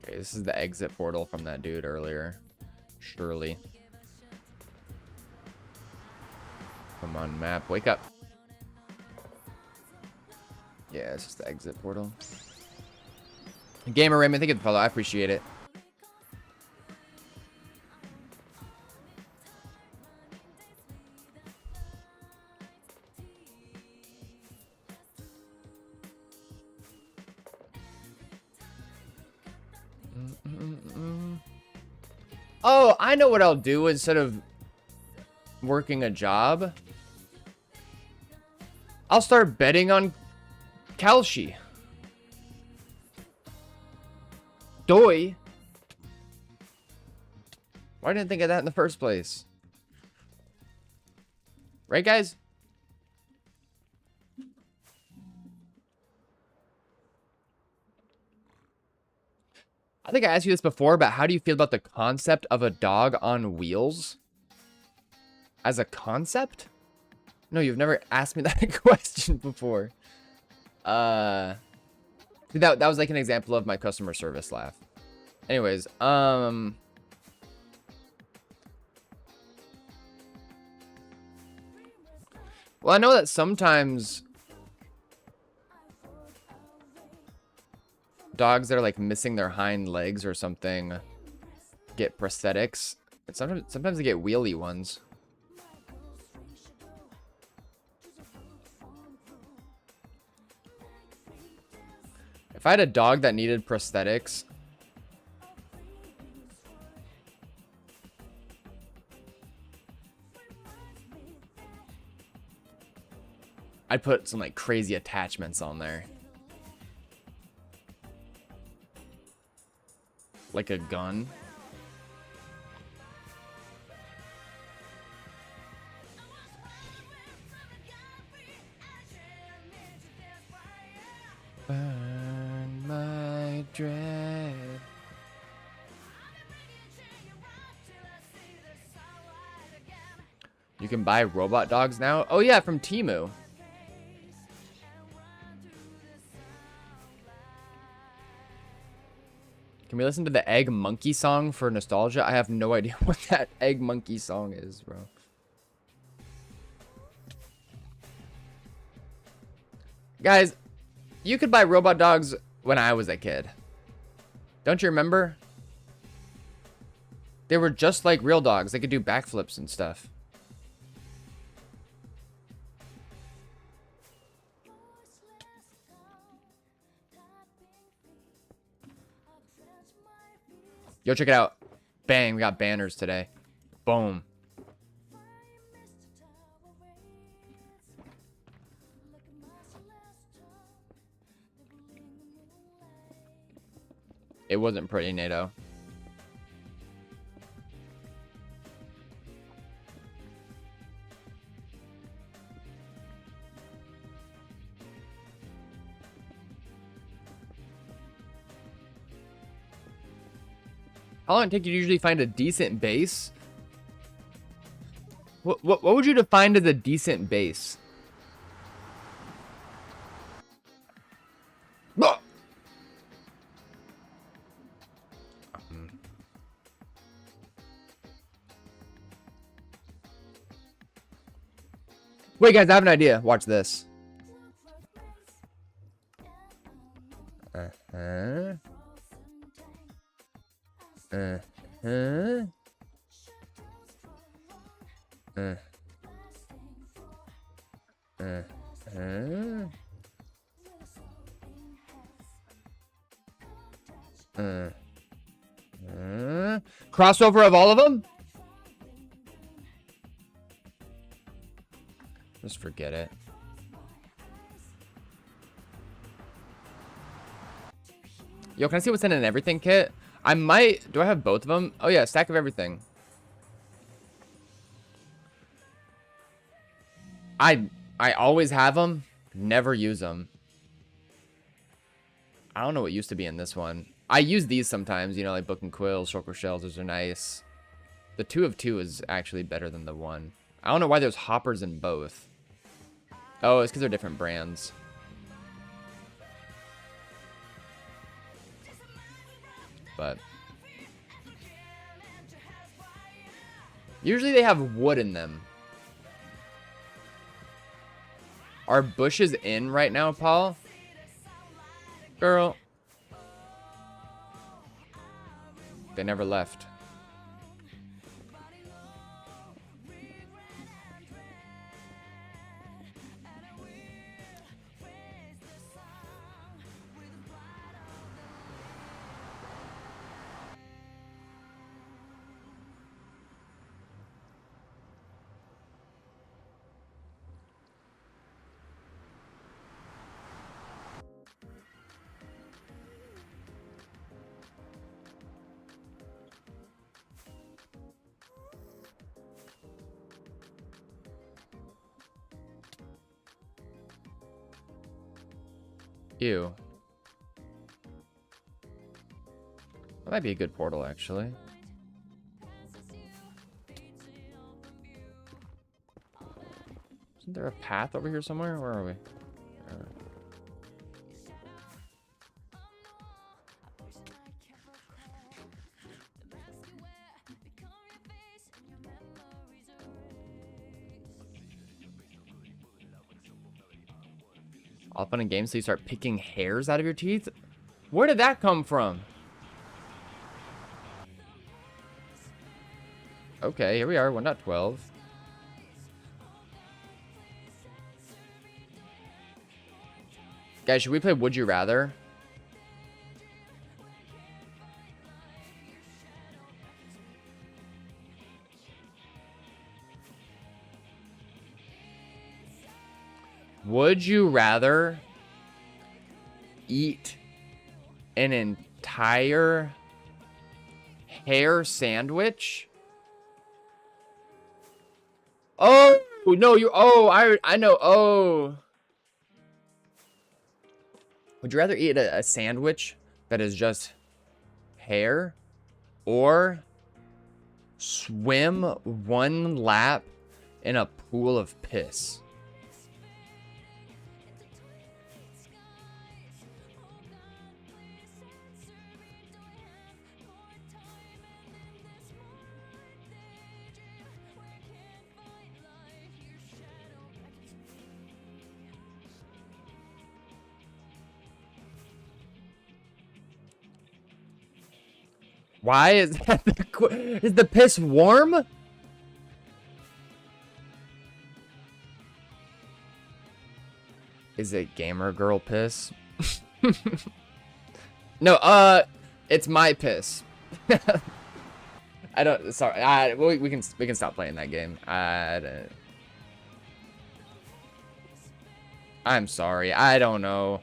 Okay, this is the exit portal from that dude earlier. Surely. Come on, map. Wake up. Yeah, it's just the exit portal. Gamer Raymond, thank you for the follow. I appreciate it. Oh, I know what I'll do instead of working a job. I'll start betting on Kalshi. Doi. Why didn't I think of that in the first place? Right, guys? I think I asked you this before, but how do you feel about the concept of a dog on wheels? As a concept? No, you've never asked me that question before. That was like an example of my customer service laugh. Anyways, well, I know that sometimes dogs that are like missing their hind legs or something get prosthetics. And sometimes they get wheelie ones. If I had a dog that needed prosthetics, I'd put some like crazy attachments on there. Like a gun. Burn my dread. You can buy robot dogs now? Oh yeah, from Temu. Can we listen to the Egg Monkey song for nostalgia? I have no idea what that Egg Monkey song is, bro. Guys, you could buy robot dogs when I was a kid. Don't you remember? They were just like real dogs. They could do backflips and stuff. Yo, check it out. Bang, we got banners today. Boom. It wasn't pretty, NATO. How long it take you to usually find a decent base? What would you define as a decent base? Wait, guys, I have an idea. Watch this. Uh-huh. Uh-huh. Crossover of all of them? Just forget it. Yo, can I see what's in an everything kit? I might. Do I have both of them? Oh yeah, stack of everything. I always have them, never use them. I don't know what used to be in this one. I use these sometimes, you know, like Book and Quills, Shulker Shells, those are nice. The 2 of 2 is actually better than the 1. I don't know why there's hoppers in both. Oh, it's because they're different brands. But usually they have wood in them. Are bushes in right now, Paul? Girl. They never left. Ew. That might be a good portal, actually. Isn't there a path over here somewhere? Where are we? All fun and games, so you start picking hairs out of your teeth? Where did that come from? Okay, here we are, 1.12. Guys, should we play Would You Rather? Would you rather eat an entire hair sandwich? Oh, no, I know. Oh. Would you rather eat a sandwich that is just hair or swim one lap in a pool of piss? Why is that is the piss warm? Is it gamer girl piss? No, it's my piss. I don't. Sorry. We can stop playing that game. I'm sorry. I don't know.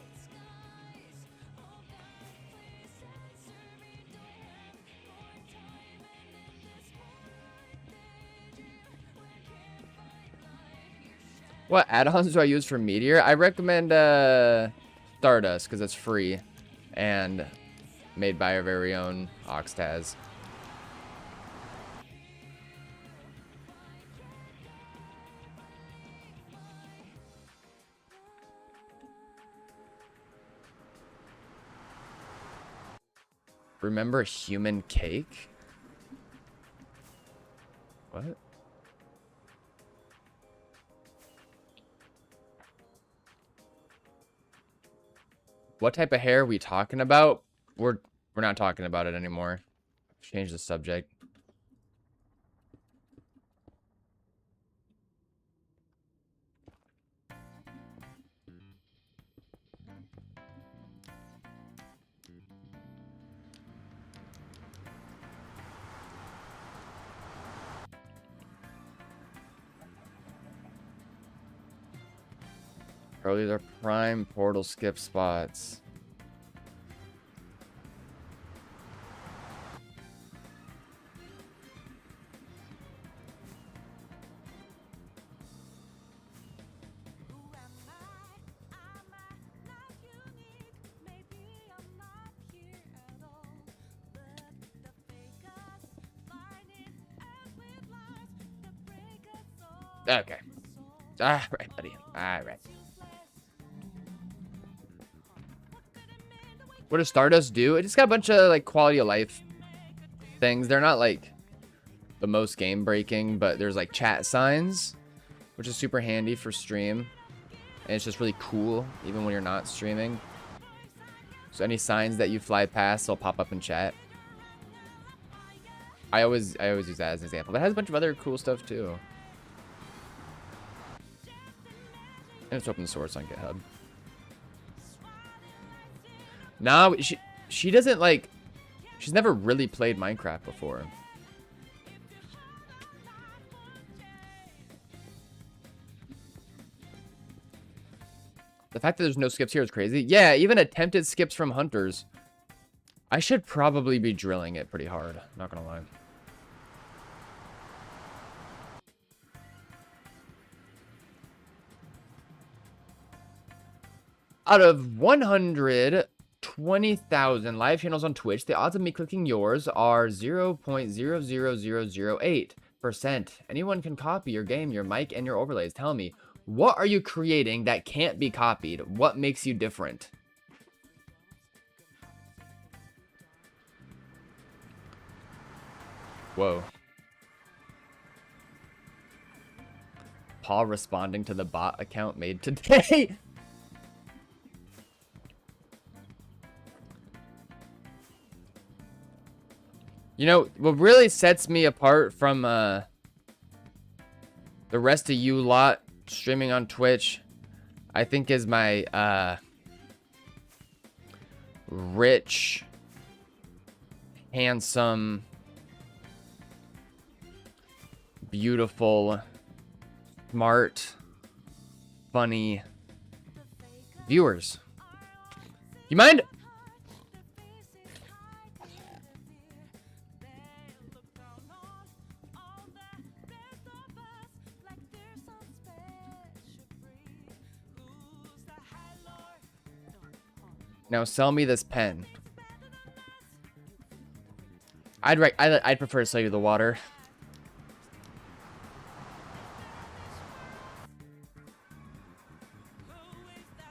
What add-ons do I use for Meteor? I recommend Stardust because it's free and made by our very own Oxtaz. Remember human cake? What? What type of hair are we talking about? We're not talking about it anymore. Change the subject. Bro, these are prime portal skip spots. Okay. All right, buddy. All right. What does Stardust do? It just got a bunch of like quality of life things. They're not like the most game breaking, but there's like chat signs, which is super handy for stream. And it's just really cool, even when you're not streaming. So any signs that you fly past, they'll pop up in chat. I always use that as an example. But it has a bunch of other cool stuff too. And it's open source on GitHub. No, she doesn't like. She's never really played Minecraft before. The fact that there's no skips here is crazy. Yeah, even attempted skips from hunters. I should probably be drilling it pretty hard. Not gonna lie. Out of 120,000 live channels on Twitch, the odds of me clicking yours are 0.00008%. Anyone can copy your game, your mic, and your overlays. Tell me, what are you creating that can't be copied? What makes you different? Whoa. Paul responding to the bot account made today. You know, what really sets me apart from the rest of you lot streaming on Twitch, I think, is my rich, handsome, beautiful, smart, funny, Viewers, you mind? Now sell me this pen. I'd prefer to sell you the water.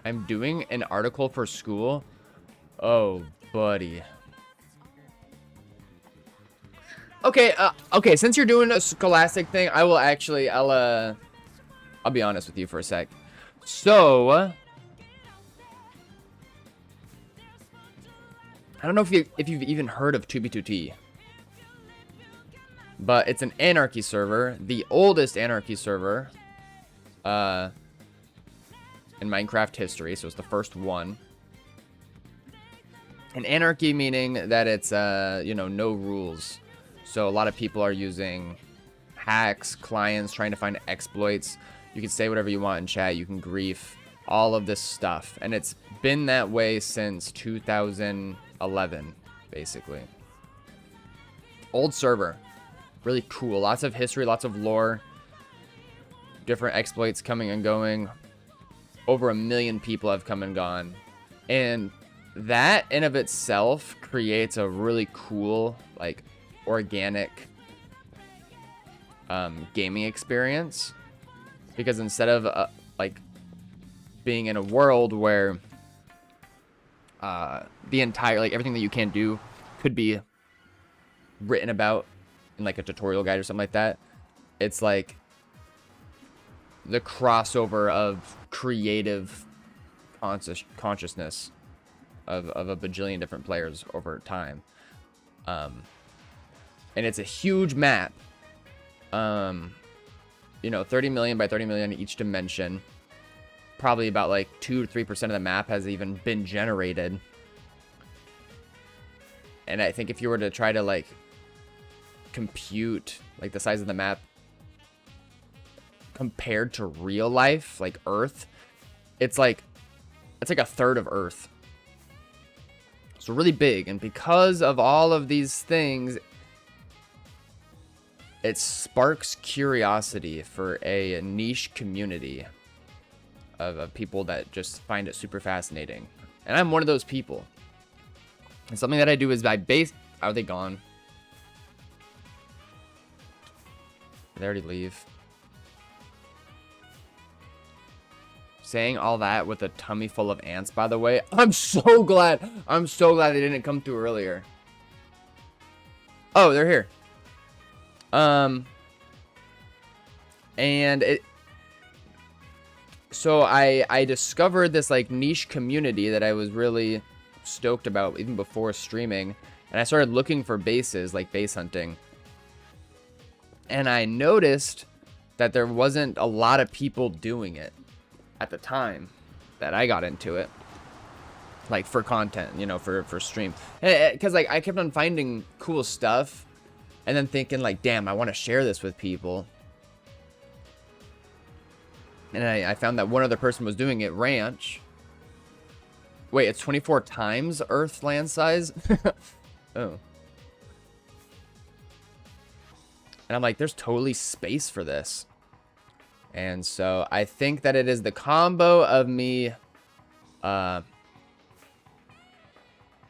I'm doing an article for school. Oh, buddy. Okay, okay, since you're doing a scholastic thing, I'll be honest with you for a sec. So, I don't know if you've even heard of 2B2T. But it's an Anarchy server, the oldest Anarchy server in Minecraft history, so it's the first one. And Anarchy meaning that it's, you know, no rules. So a lot of people are using hacks, clients, trying to find exploits. You can say whatever you want in chat, you can grief, all of this stuff. And it's been that way since 2011, basically. Old server. Really cool. Lots of history, lots of lore. Different exploits coming and going. Over 1 million people have come and gone. And that in of itself creates a really cool, like, organic gaming experience. Because instead of, like, being in a world where the entire, like, everything that you can do could be written about in, like, a tutorial guide or something like that, it's like the crossover of creative consciousness of a bajillion different players over time. And it's a huge map. You know, 30 million by 30 million each dimension. Probably about like 2 to 3% of the map has even been generated. And I think if you were to try to like compute like the size of the map compared to real life, like Earth, it's like a third of Earth. So really big, and because of all of these things, it sparks curiosity for a niche community of people that just find it super fascinating. And I'm one of those people. And something that I do is I base... Are they gone? Did they already leave? Saying all that with a tummy full of ants, by the way. I'm so glad they didn't come through earlier. Oh, they're here. And it... So I discovered this like niche community that I was really stoked about even before streaming, and I started looking for bases, like base hunting, and I noticed that there wasn't a lot of people doing it at the time that I got into it, like for content, you know, for stream, because like I kept on finding cool stuff and then thinking like, damn, I want to share this with people. And I found that one other person was doing it, Ranch. Wait, it's 24 times Earth land size? Oh. And I'm like, there's totally space for this. And so I think that it is the combo of me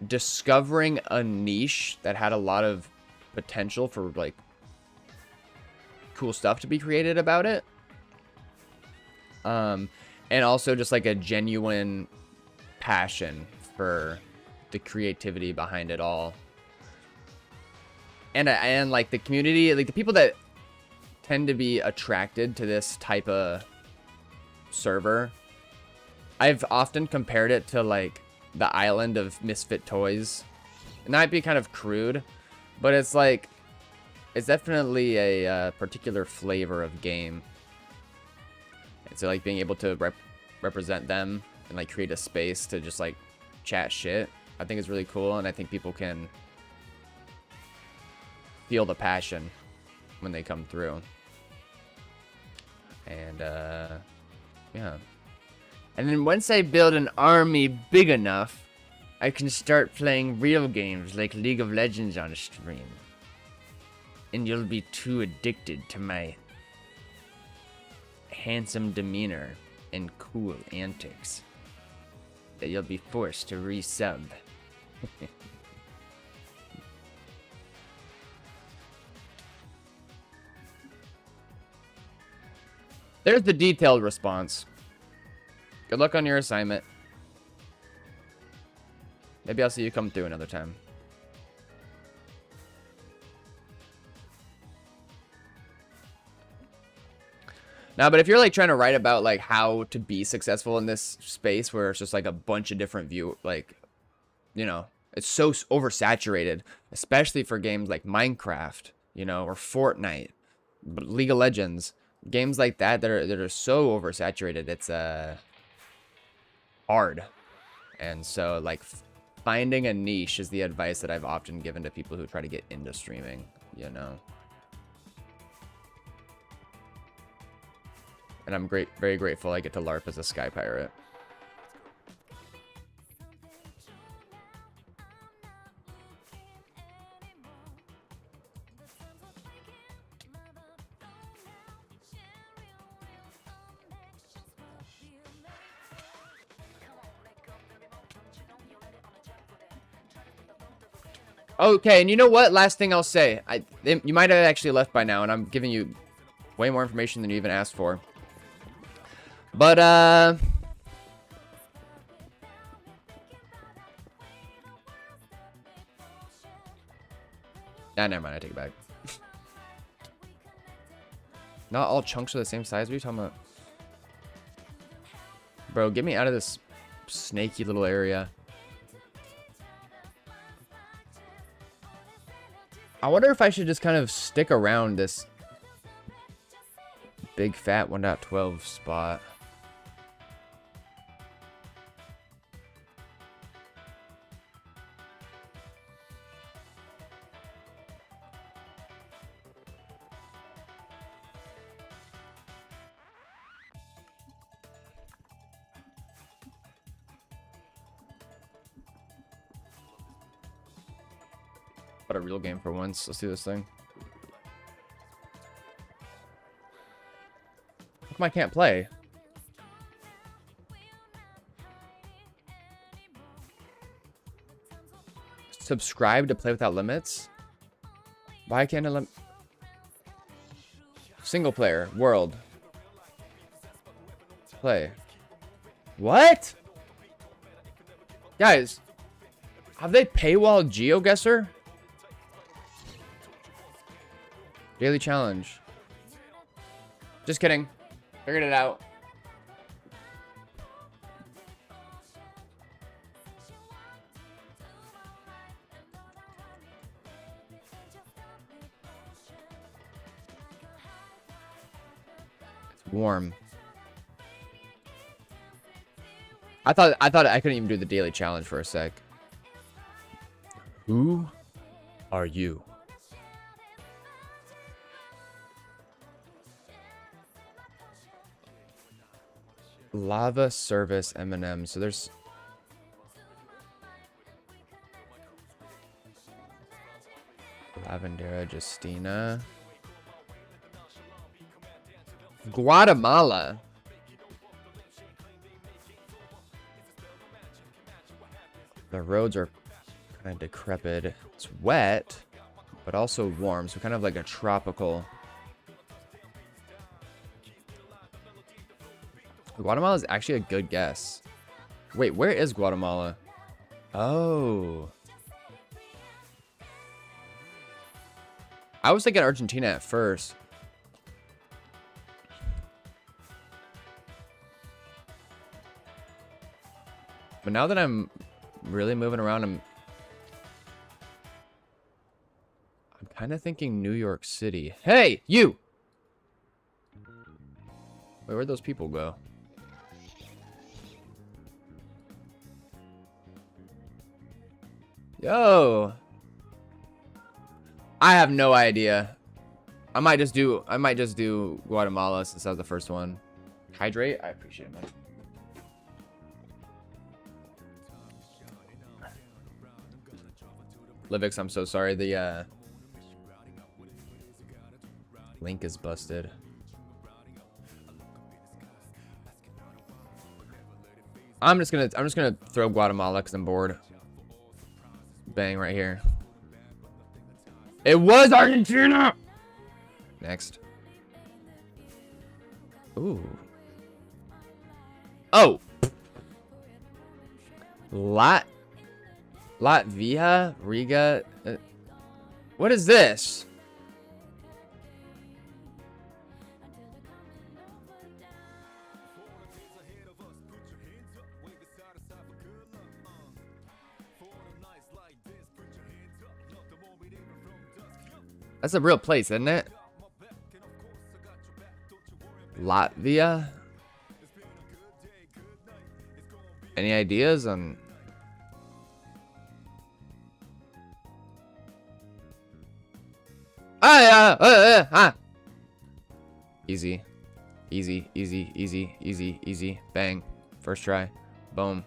discovering a niche that had a lot of potential for like cool stuff to be created about it. And also just like a genuine passion for the creativity behind it all. And like the community, like the people that tend to be attracted to this type of server, I've often compared it to like the island of Misfit Toys. It might be kind of crude, but it's like, it's definitely a particular flavor of game. So like being able to represent them and like create a space to just like chat shit, I think is really cool, and I think people can feel the passion when they come through. And yeah, And then once I build an army big enough, I can start playing real games like League of Legends on stream. And you'll be too addicted to my handsome demeanor and cool antics that you'll be forced to resub. There's the detailed response. Good luck on your assignment. Maybe I'll see you come through another time. Now, but if you're like trying to write about like how to be successful in this space where it's just like a bunch of different view, like, you know, it's so oversaturated, especially for games like Minecraft, you know, or Fortnite, League of Legends, games like that that are so oversaturated. It's hard. And so like finding a niche is the advice that I've often given to people who try to get into streaming, you know. And I'm very grateful I get to LARP as a Sky Pirate. Okay, and you know what? Last thing I'll say. You might have actually left by now, and I'm giving you way more information than you even asked for. But, nah, never mind. I take it back. Not all chunks are the same size. What are you talking about? Bro, get me out of this snaky little area. I wonder if I should just kind of stick around this big fat 1.12 spot. But a real game for once. Let's do this thing. How come I can't play? Subscribe to Play Without Limits? Why can't I single player, world. Play. What? Guys, have they paywalled GeoGuessr? Daily challenge. Just kidding. Figured it out. It's warm. I thought I couldn't even do the daily challenge for a sec. Who are you? Lava service M&M. So there's Lavendera Justina. Guatemala. The roads are kind of decrepit. It's wet, but also warm. So kind of like a tropical. Guatemala is actually a good guess. Wait, where is Guatemala? Oh. I was thinking Argentina at first. But now that I'm really moving around, I'm kind of thinking New York City. Hey, you! Wait, where'd those people go? Yo, I have no idea. I might just do Guatemala since that was the first one. Hydrate, I appreciate it, man. Livix, I'm so sorry. The link is busted. I'm just gonna throw Guatemala because I'm bored. Bang right here. It was Argentina. Next. Ooh. Oh. Latvia, Riga. What is this? That's a real place, isn't it? Latvia? Any ideas on... Easy. Easy, easy, easy, easy, easy. Bang. First try. Boom.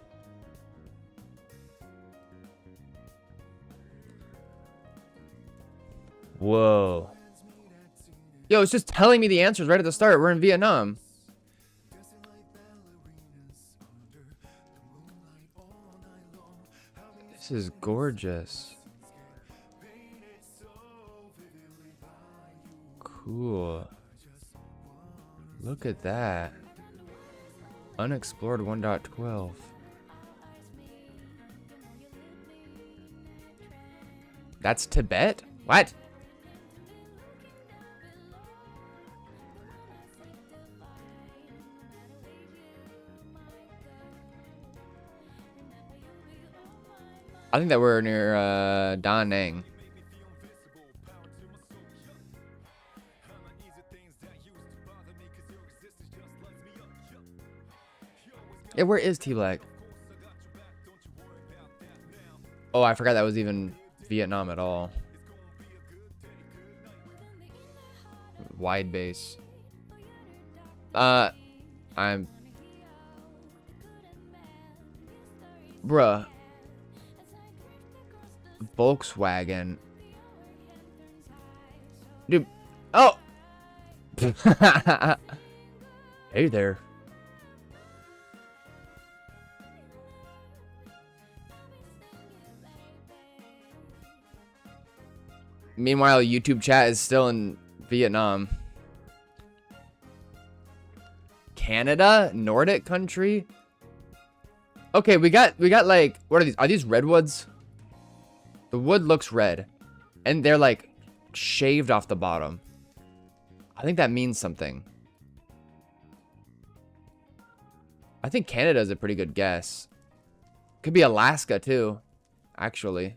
Whoa. Yo, it's just telling me the answers right at the start. We're in Vietnam. This is gorgeous. Cool. Look at that. Unexplored 1.12. That's Tibet? What? I think that we're near Da Nang. Yeah, where is T-Black? Oh, I forgot that was even Vietnam at all. Wide base. I'm... Bruh. Volkswagen. Dude. Oh! Hey there. Meanwhile, YouTube chat is still in Vietnam. Canada? Nordic country? Okay, we got like, what are these? Are these redwoods? The wood looks red. And they're like shaved off the bottom. I think that means something. I think Canada is a pretty good guess. Could be Alaska too, actually.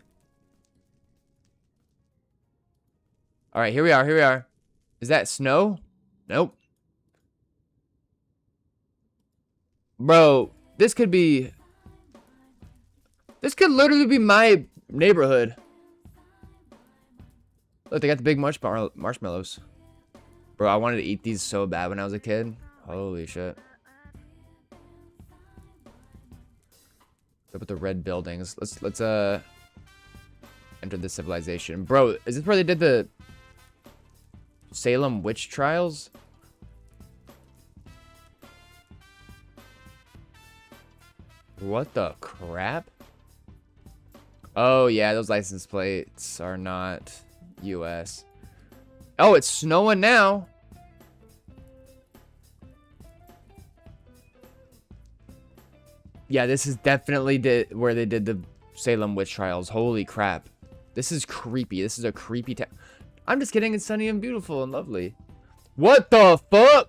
All right, here we are. Here we are. Is that snow? Nope. Bro, this could be... This could literally be my neighborhood. Look, they got the big marshmallows. Bro, I wanted to eat these so bad when I was a kid. Holy shit. Look at the red buildings. Let's enter the civilization. Bro, is this where they did the Salem witch trials? What the crap? Oh yeah, those license plates are not US. Oh, it's snowing now. Yeah, this is definitely where they did the Salem witch trials. Holy crap. This is creepy. This is a creepy town. I'm just kidding. It's sunny and beautiful and lovely. What the fuck?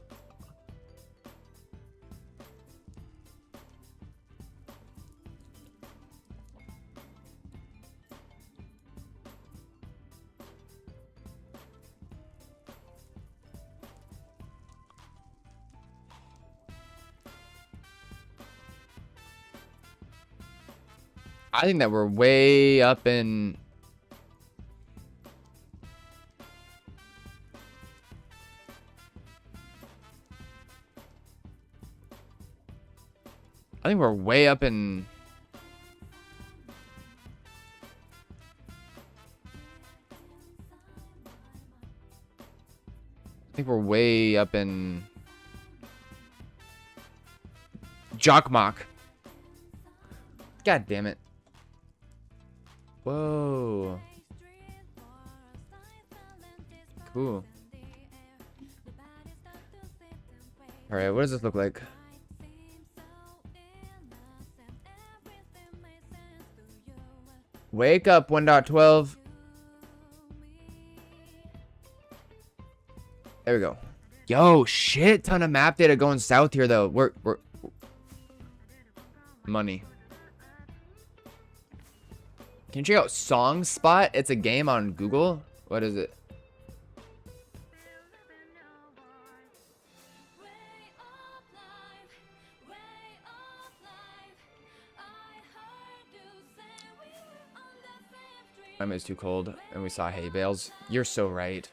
I think that we're way up in... I think we're way up in... I think we're way up in Jokkmokk. God damn it. Whoa. Cool. Alright, what does this look like? Wake up 1.12. There we go. Yo, shit ton of map data going south here though. We're money. Can you check out Song Spot? It's a game on Google. What is it? I mean, it's too cold, and we saw hay bales. You're so right.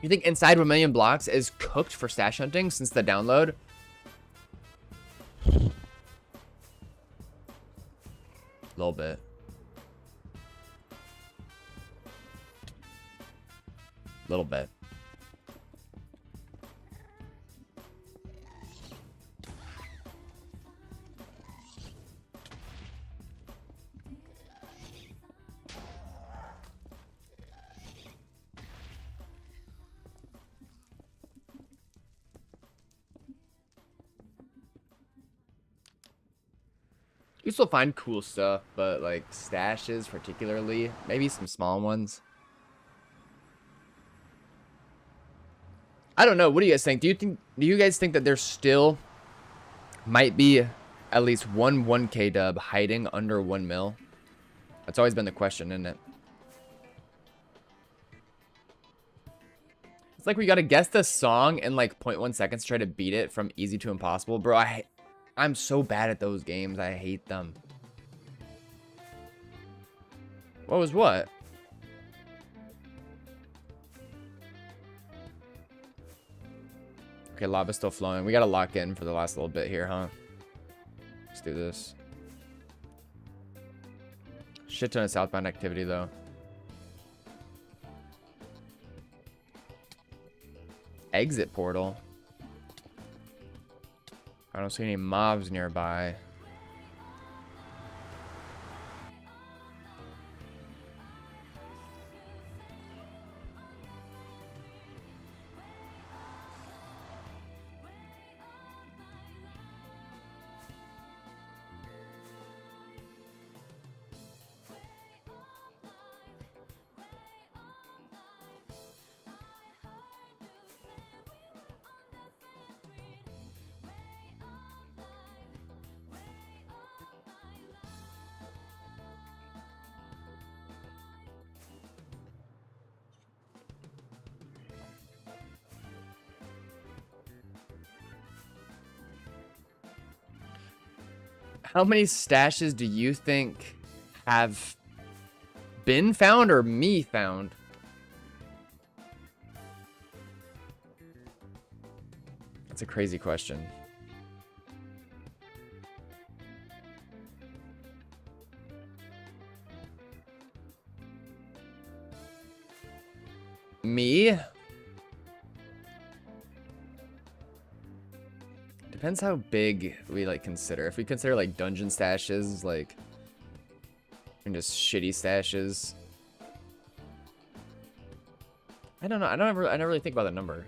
You think Inside 1 Million Blocks is cooked for stash hunting since the download? A little bit. A little bit. You still find cool stuff, but like stashes particularly, maybe some small ones. I don't know. What do you guys think? Do you guys think that there still might be at least one 1K dub hiding under 1 mil? That's always been the question, isn't it? It's like we gotta guess the song in like 0.1 seconds to try to beat it from easy to impossible. Bro, I'm so bad at those games. I hate them. What was what? Okay, lava's still flowing. We gotta lock in for the last little bit here, huh? Let's do this. Shit ton of southbound activity, though. Exit portal. I don't see any mobs nearby. How many stashes do you think have been found or me found? That's a crazy question. Me? Depends how big we like consider. If we consider like dungeon stashes, like, and just shitty stashes. I don't know. I never really think about the number.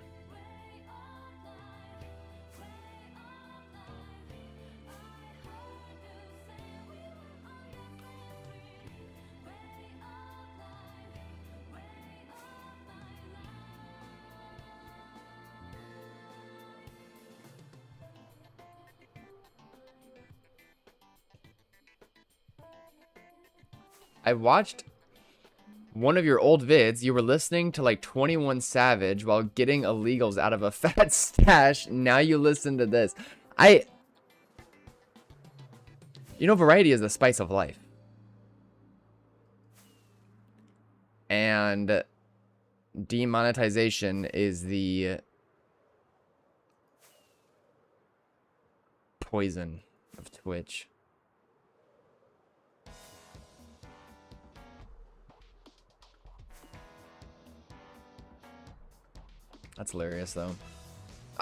I watched one of your old vids. You were listening to like 21 Savage while getting illegals out of a fat stash. Now you listen to this. You know, variety is the spice of life. And demonetization is the poison of Twitch. That's hilarious, though.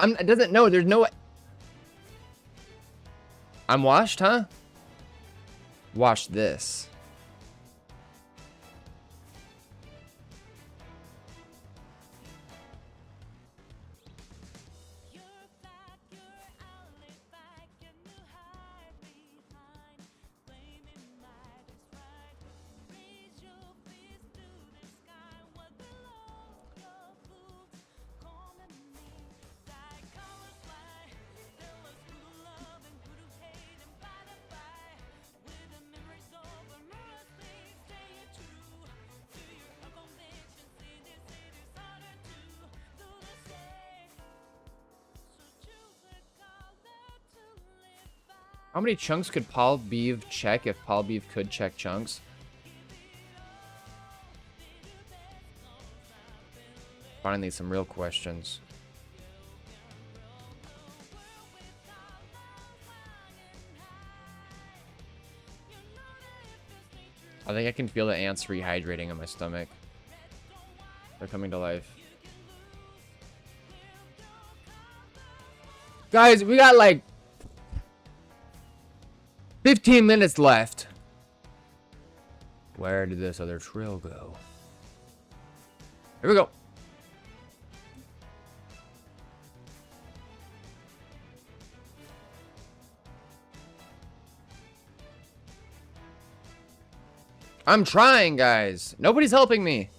It doesn't know. There's no. I'm washed, huh? Wash this. How many chunks could Paul Beeve check if Paul Beeve could check chunks? Finally, some real questions. I think I can feel the ants rehydrating in my stomach. They're coming to life. Guys, we got like 15 minutes left. Where did this other trail go? Here we go. I'm trying, guys. Nobody's helping me.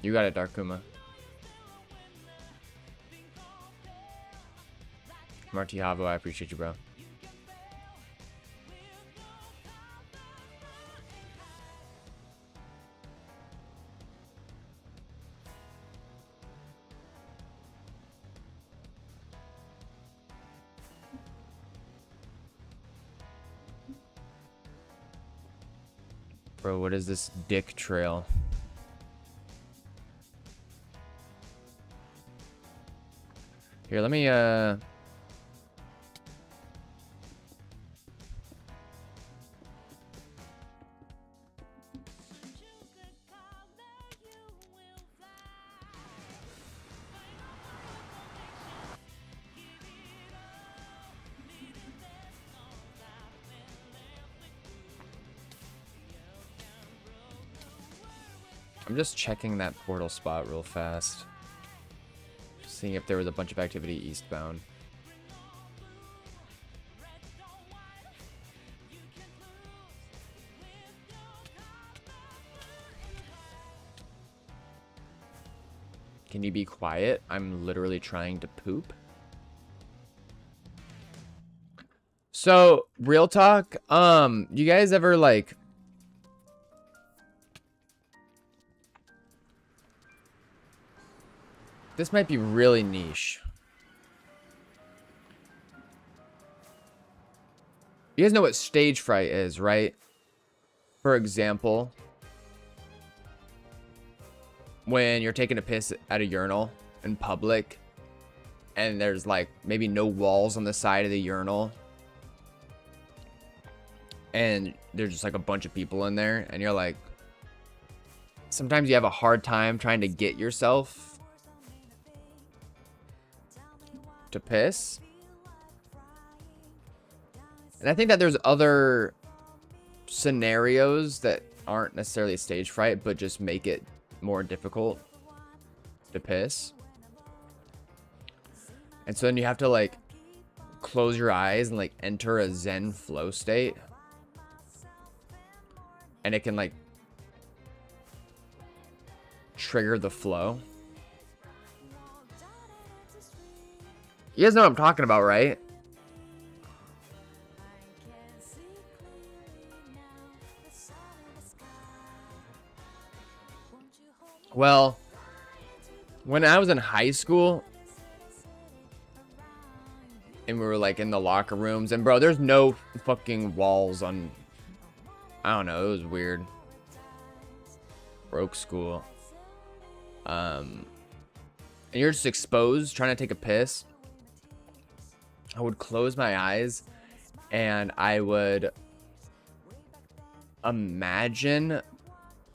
You got it, Dark Kuma. Marty Havo, I appreciate you, bro. Bro, what is this dick trail? Here, let me, I'm just checking that portal spot real fast. Seeing if there was a bunch of activity eastbound. Can you be quiet? I'm literally trying to poop. So, real talk, you guys ever like this might be really niche. You guys know what stage fright is, right? For example, when you're taking a piss at a urinal in public and there's like maybe no walls on the side of the urinal and there's just like a bunch of people in there and you're like, sometimes you have a hard time trying to get yourself to piss. And I think that there's other scenarios that aren't necessarily stage fright, but just make it more difficult to piss. And so then you have to like close your eyes and like enter a Zen flow state. And it can like trigger the flow. You guys know what I'm talking about, right? Well, when I was in high school and we were like in the locker rooms, and bro, there's no fucking walls on, I don't know, it was weird. Broke school. And you're just exposed trying to take a piss. I would close my eyes and I would imagine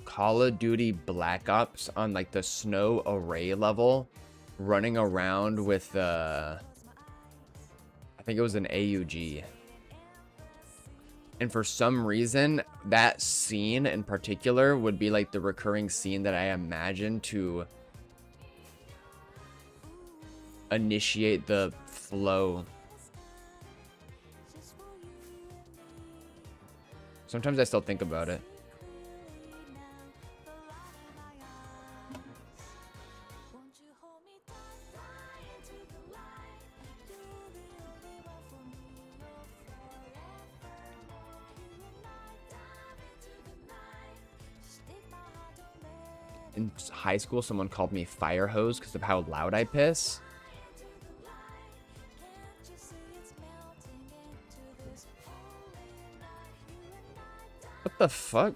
Call of Duty Black Ops on like the snow array level, running around with I think it was an AUG. And for some reason, that scene in particular would be like the recurring scene that I imagined to initiate the flow. Sometimes I still think about it. In high school, someone called me fire hose because of how loud I piss. What the fuck?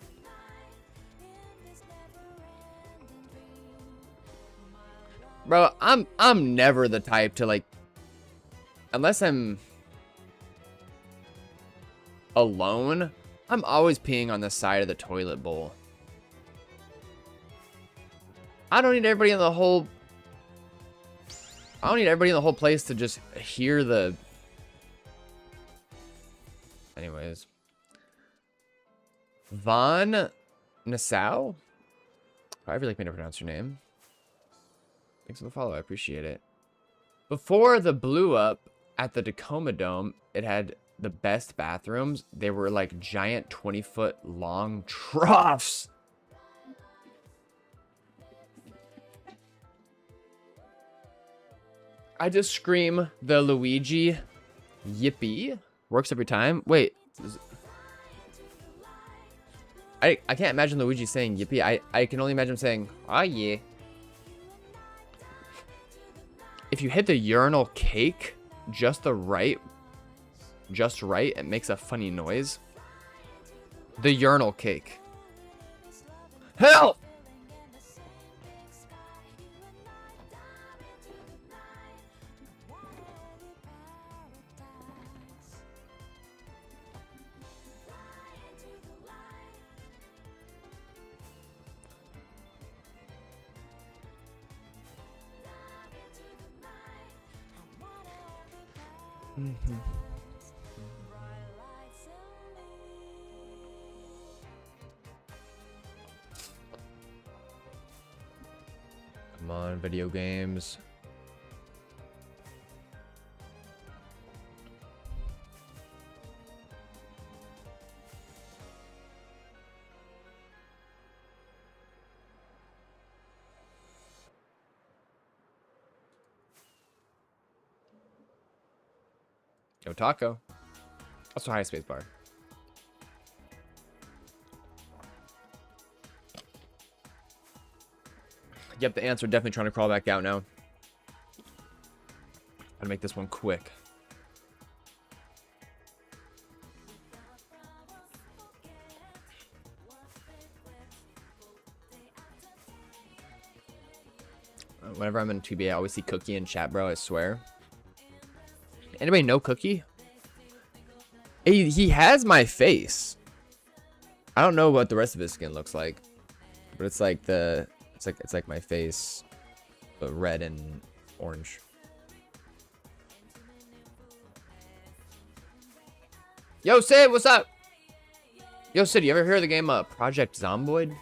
Bro, I'm never the type to like, unless I'm alone, I'm always peeing on the side of the toilet bowl. I don't need everybody in the whole place to just hear the... Anyways. Von Nassau? I really can't pronounce your name. Thanks for the follow. I appreciate it. Before the blew up at the Tacoma Dome, it had the best bathrooms. They were like giant 20-foot long troughs. I just scream the Luigi yippee. Works every time. Wait. I can't imagine Luigi saying yippee. I can only imagine him saying, ah, yeah. If you hit the urinal cake just right, it makes a funny noise. The urinal cake. Help! Come on, video games. Yo, taco. Also, high space bar. Yep, the ants are definitely trying to crawl back out now. Gotta make this one quick. Whenever I'm in 2B, I always see Cookie in chat, bro. I swear. Anybody know Cookie? He has my face. I don't know what the rest of his skin looks like, but it's like it's like my face, but red and orange. Yo, Sid, what's up? Yo, Sid, you ever hear of the game Project Zomboid?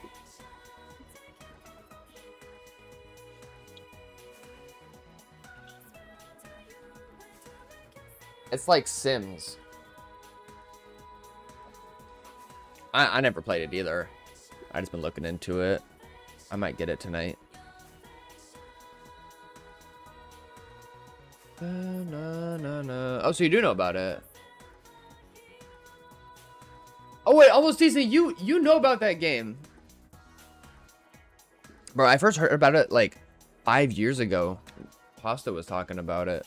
It's like Sims. I never played it either. I just been looking into it. I might get it tonight. Oh, so you do know about it? Oh wait, almost decent. You know about that game, bro? I first heard about it like 5 years ago. Pasta was talking about it,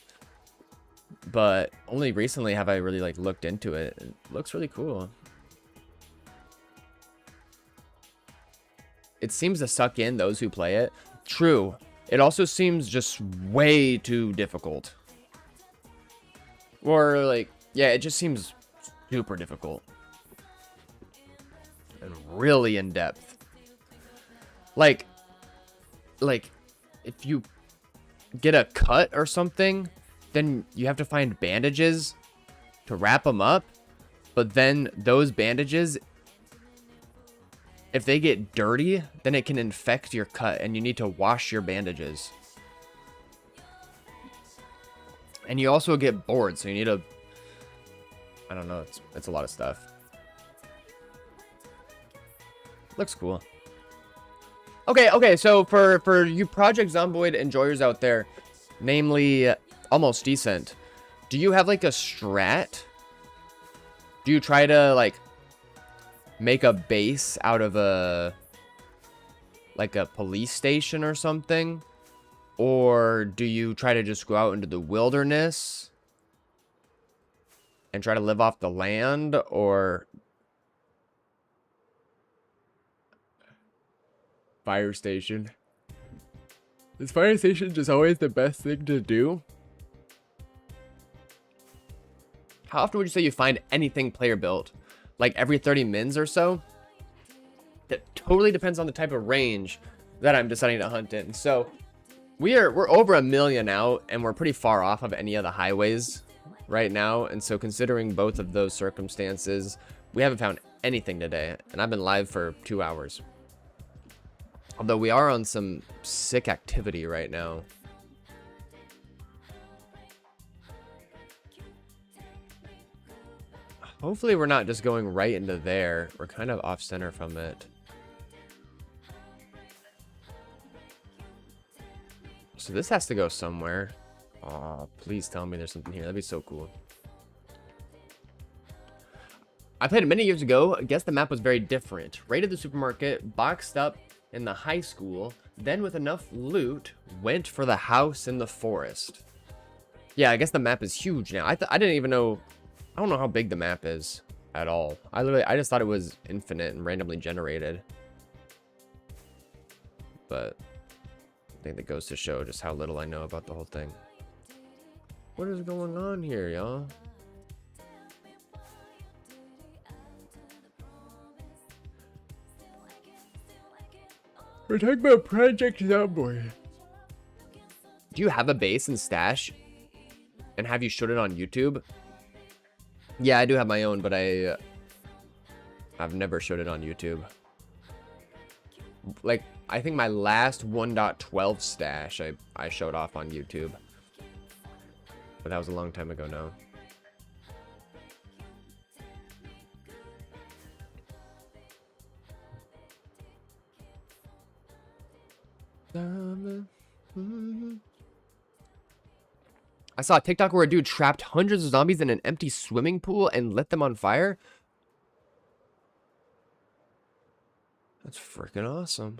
but only recently have I really like looked into it. It looks really cool. It seems to suck in those who play it. True. It also seems just way too difficult. Or like, yeah, it just seems super difficult. And really in depth. Like if you get a cut or something, then you have to find bandages to wrap them up. But then those bandages, if they get dirty, then it can infect your cut and you need to wash your bandages. And you also get bored, so you need to, I don't know, it's a lot of stuff. Looks cool. Okay, so for you Project Zomboid enjoyers out there, namely Almost Decent, do you have like a strat? Do you try to like make a base out of a police station or something? Or do you try to just go out into the wilderness and try to live off the land? Or fire station? Is fire station just always the best thing to do? How often would you say you find anything player built? Like every 30 mins or so? That totally depends on the type of range that I'm deciding to hunt in. So we're over 1 million out, and we're pretty far off of any of the highways right now. And so considering both of those circumstances, we haven't found anything today, and I've been live for 2 hours. Although we are on some sick activity right now. Hopefully we're not just going right into there. We're kind of off center from it. So this has to go somewhere. Aw, please tell me there's something here. That'd be so cool. I played it many years ago. I guess the map was very different. Raided the supermarket, boxed up in the high school, then with enough loot, went for the house in the forest. Yeah, I guess the map is huge now. I didn't even know. I don't know how big the map is at all. I just thought it was infinite and randomly generated. But I think that goes to show just how little I know about the whole thing. What is going on here, y'all? We're talking about Project Zomboid. Do you have a base and stash? And have you showed it on YouTube? Yeah, I do have my own, but I've never showed it on YouTube. Like, I think my last 1.12 stash I showed off on YouTube. But that was a long time ago now. I saw a TikTok where a dude trapped hundreds of zombies in an empty swimming pool and lit them on fire. That's freaking awesome.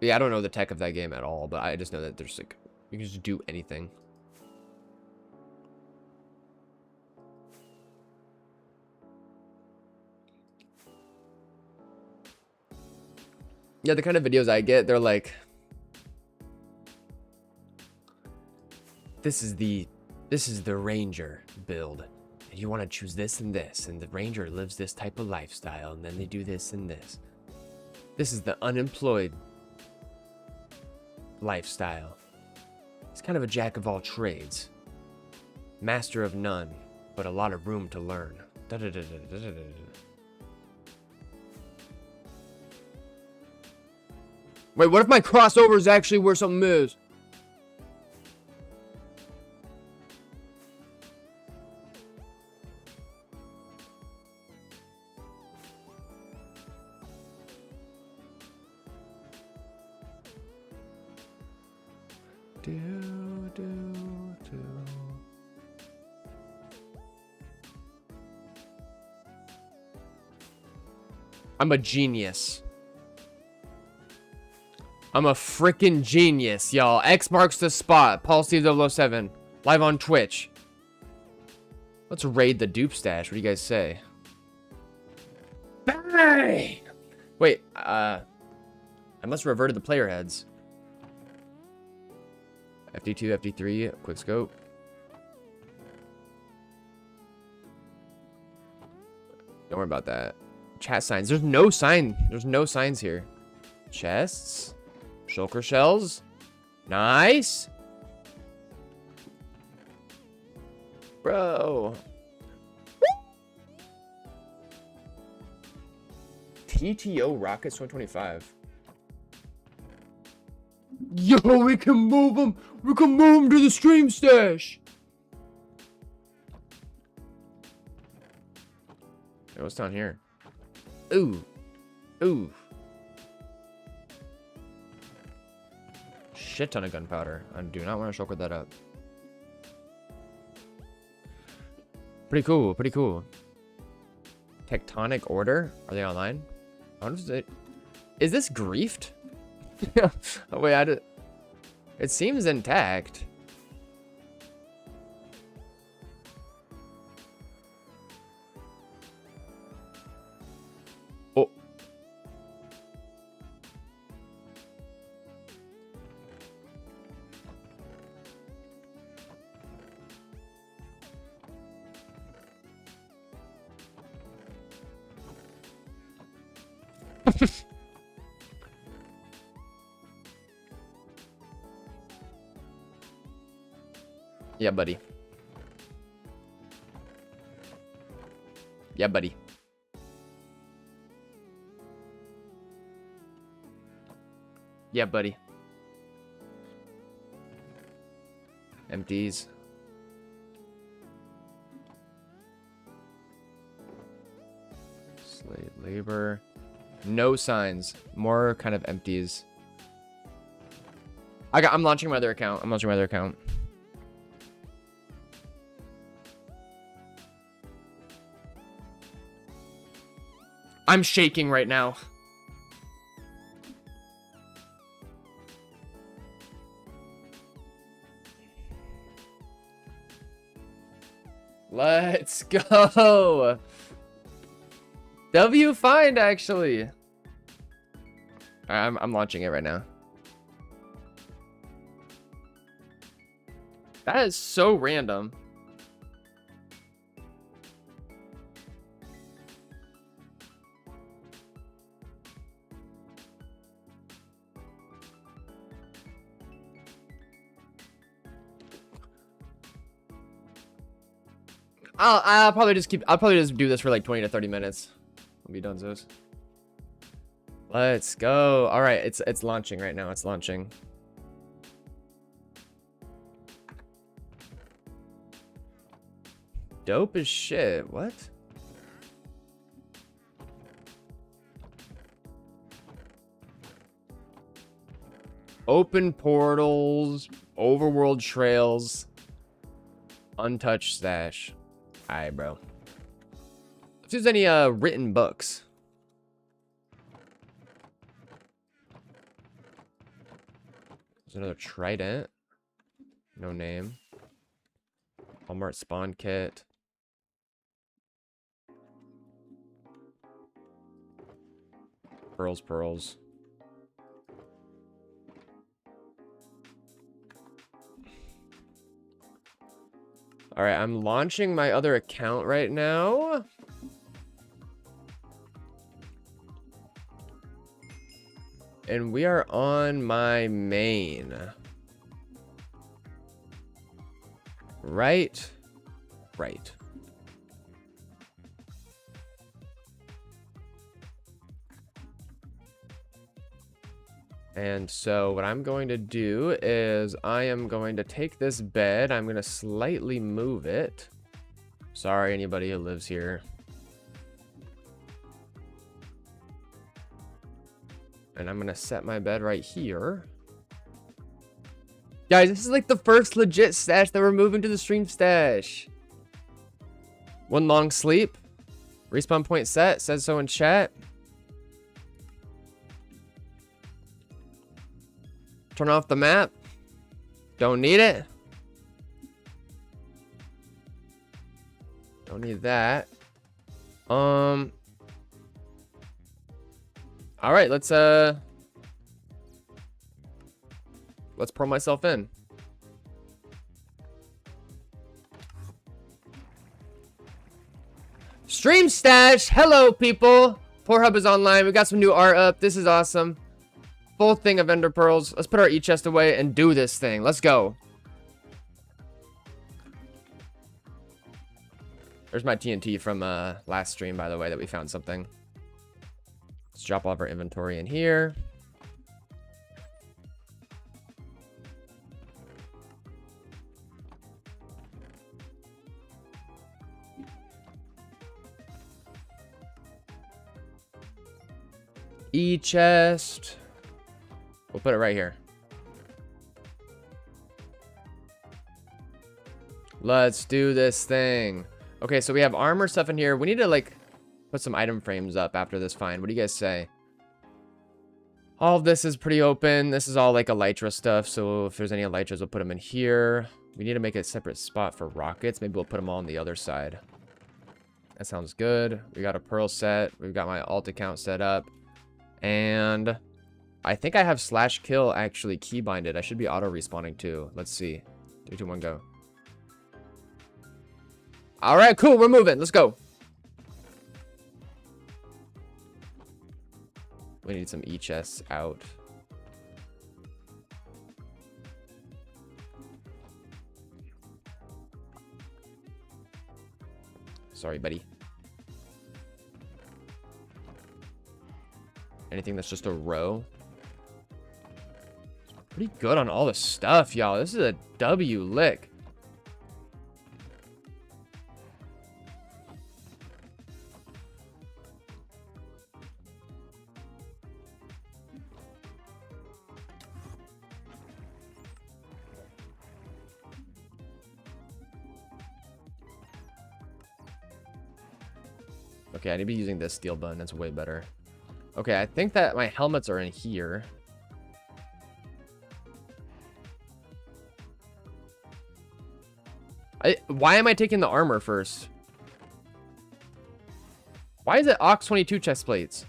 Yeah, I don't know the tech of that game at all, but I just know that there's like, you can just do anything. Yeah, the kind of videos I get, they're like, this is the ranger build. And you want to choose this, and the ranger lives this type of lifestyle, and then they do this and this. This is the unemployed lifestyle. It's kind of a jack of all trades. Master of none, but a lot of room to learn. Da-da-da-da-da-da-da. Wait, what if my crossover is actually where something is? I'm a genius. I'm a freaking genius, y'all. X marks the spot. Paul Steve 007. Live on Twitch. Let's raid the dupe stash. What do you guys say? Bang! Wait, I must have reverted the player heads. FD2, FD3, quick scope. Don't worry about that. Chat signs. There's no sign. There's no signs here. Chests. Shulker shells. Nice. Bro. TTO Rockets 125. Yo, we can move them. We can move them to the stream stash. Hey, what's down here? Ooh. Ooh. Shit ton of gunpowder. I do not want to shulker that up. Pretty cool. Pretty cool. Tectonic Order? Are they online? I wonder if it... Is this griefed? Oh, wait, it seems intact. Oh. Yeah, buddy. Yeah, buddy. Yeah, buddy. Empties. Slave labor. No signs. More kind of empties. I'm launching my other account. I'm launching my other account. I'm shaking right now. Let's go. W find actually. I'm launching it right now. That is so random. I'll probably just do this for like 20 to 30 minutes. We'll be done, Zos. Let's go. All right, it's launching right now. It's launching. Dope as shit. What? Open portals, overworld trails, untouched stash. Alright, bro. If there's any written books. There's another trident. No name. Walmart spawn kit. Pearls. All right, I'm launching my other account right now. And we are on my main. Right Right. And so what I'm going to do is I am going to take this bed. I'm going to slightly move it. Sorry, anybody who lives here. And I'm going to set my bed right here. Guys, this is like the first legit stash that we're moving to the stream stash. One long sleep. Respawn point set. Says so in chat. Turn off the map. Don't need it. Don't need that. All right, let's pour myself in. Stream stash. Hello, people. Pornhub is online. We got some new art up. This is awesome. Full thing of ender pearls. Let's put our e-chest away and do this thing. Let's go. There's my TNT from last stream, by the way, that we found something. Let's drop all of our inventory in here. E-chest. We'll put it right here. Let's do this thing. Okay, so we have armor stuff in here. We need to like put some item frames up after this find. What do you guys say? All of this is pretty open. This is all like elytra stuff. So if there's any elytras, we'll put them in here. We need to make a separate spot for rockets. Maybe we'll put them all on the other side. That sounds good. We got a pearl set. We've got my alt account set up. And I think I have /kill actually keybinded. I should be auto respawning too. Let's see. 3, 2, 1, go. All right, cool. We're moving. Let's go. We need some e-chests out. Sorry, buddy. Anything that's just a row. Pretty good on all the stuff, y'all. This is a W lick. Okay, I need to be using this steel button. That's way better. Okay, I think that my helmets are in here. Why am I taking the armor first? Why is it Ox 22 chest plates?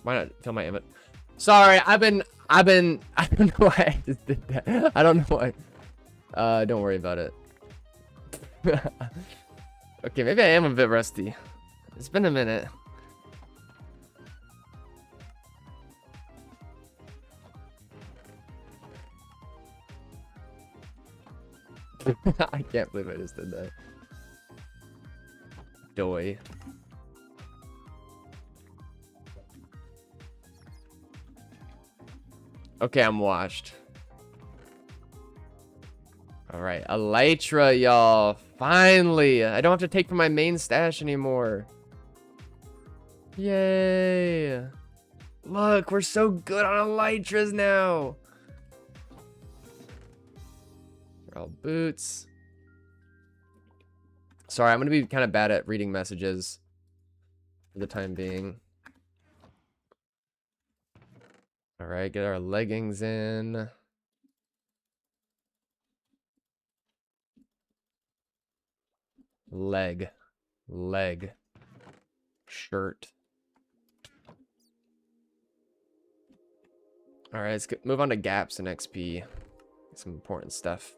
Why not fill my inventory? Sorry, I don't know why I just did that. I don't know why. Don't worry about it. Okay, maybe I am a bit rusty. It's been a minute. I can't believe I just did that. Doy. Okay, I'm washed. Alright, elytra, y'all. Finally! I don't have to take from my main stash anymore. Yay! Look, we're so good on elytras now. They're all boots. Sorry, I'm gonna be kind of bad at reading messages for the time being. Alright, get our leggings in. Leg. Shirt. Alright, let's move on to gaps and XP. Some important stuff.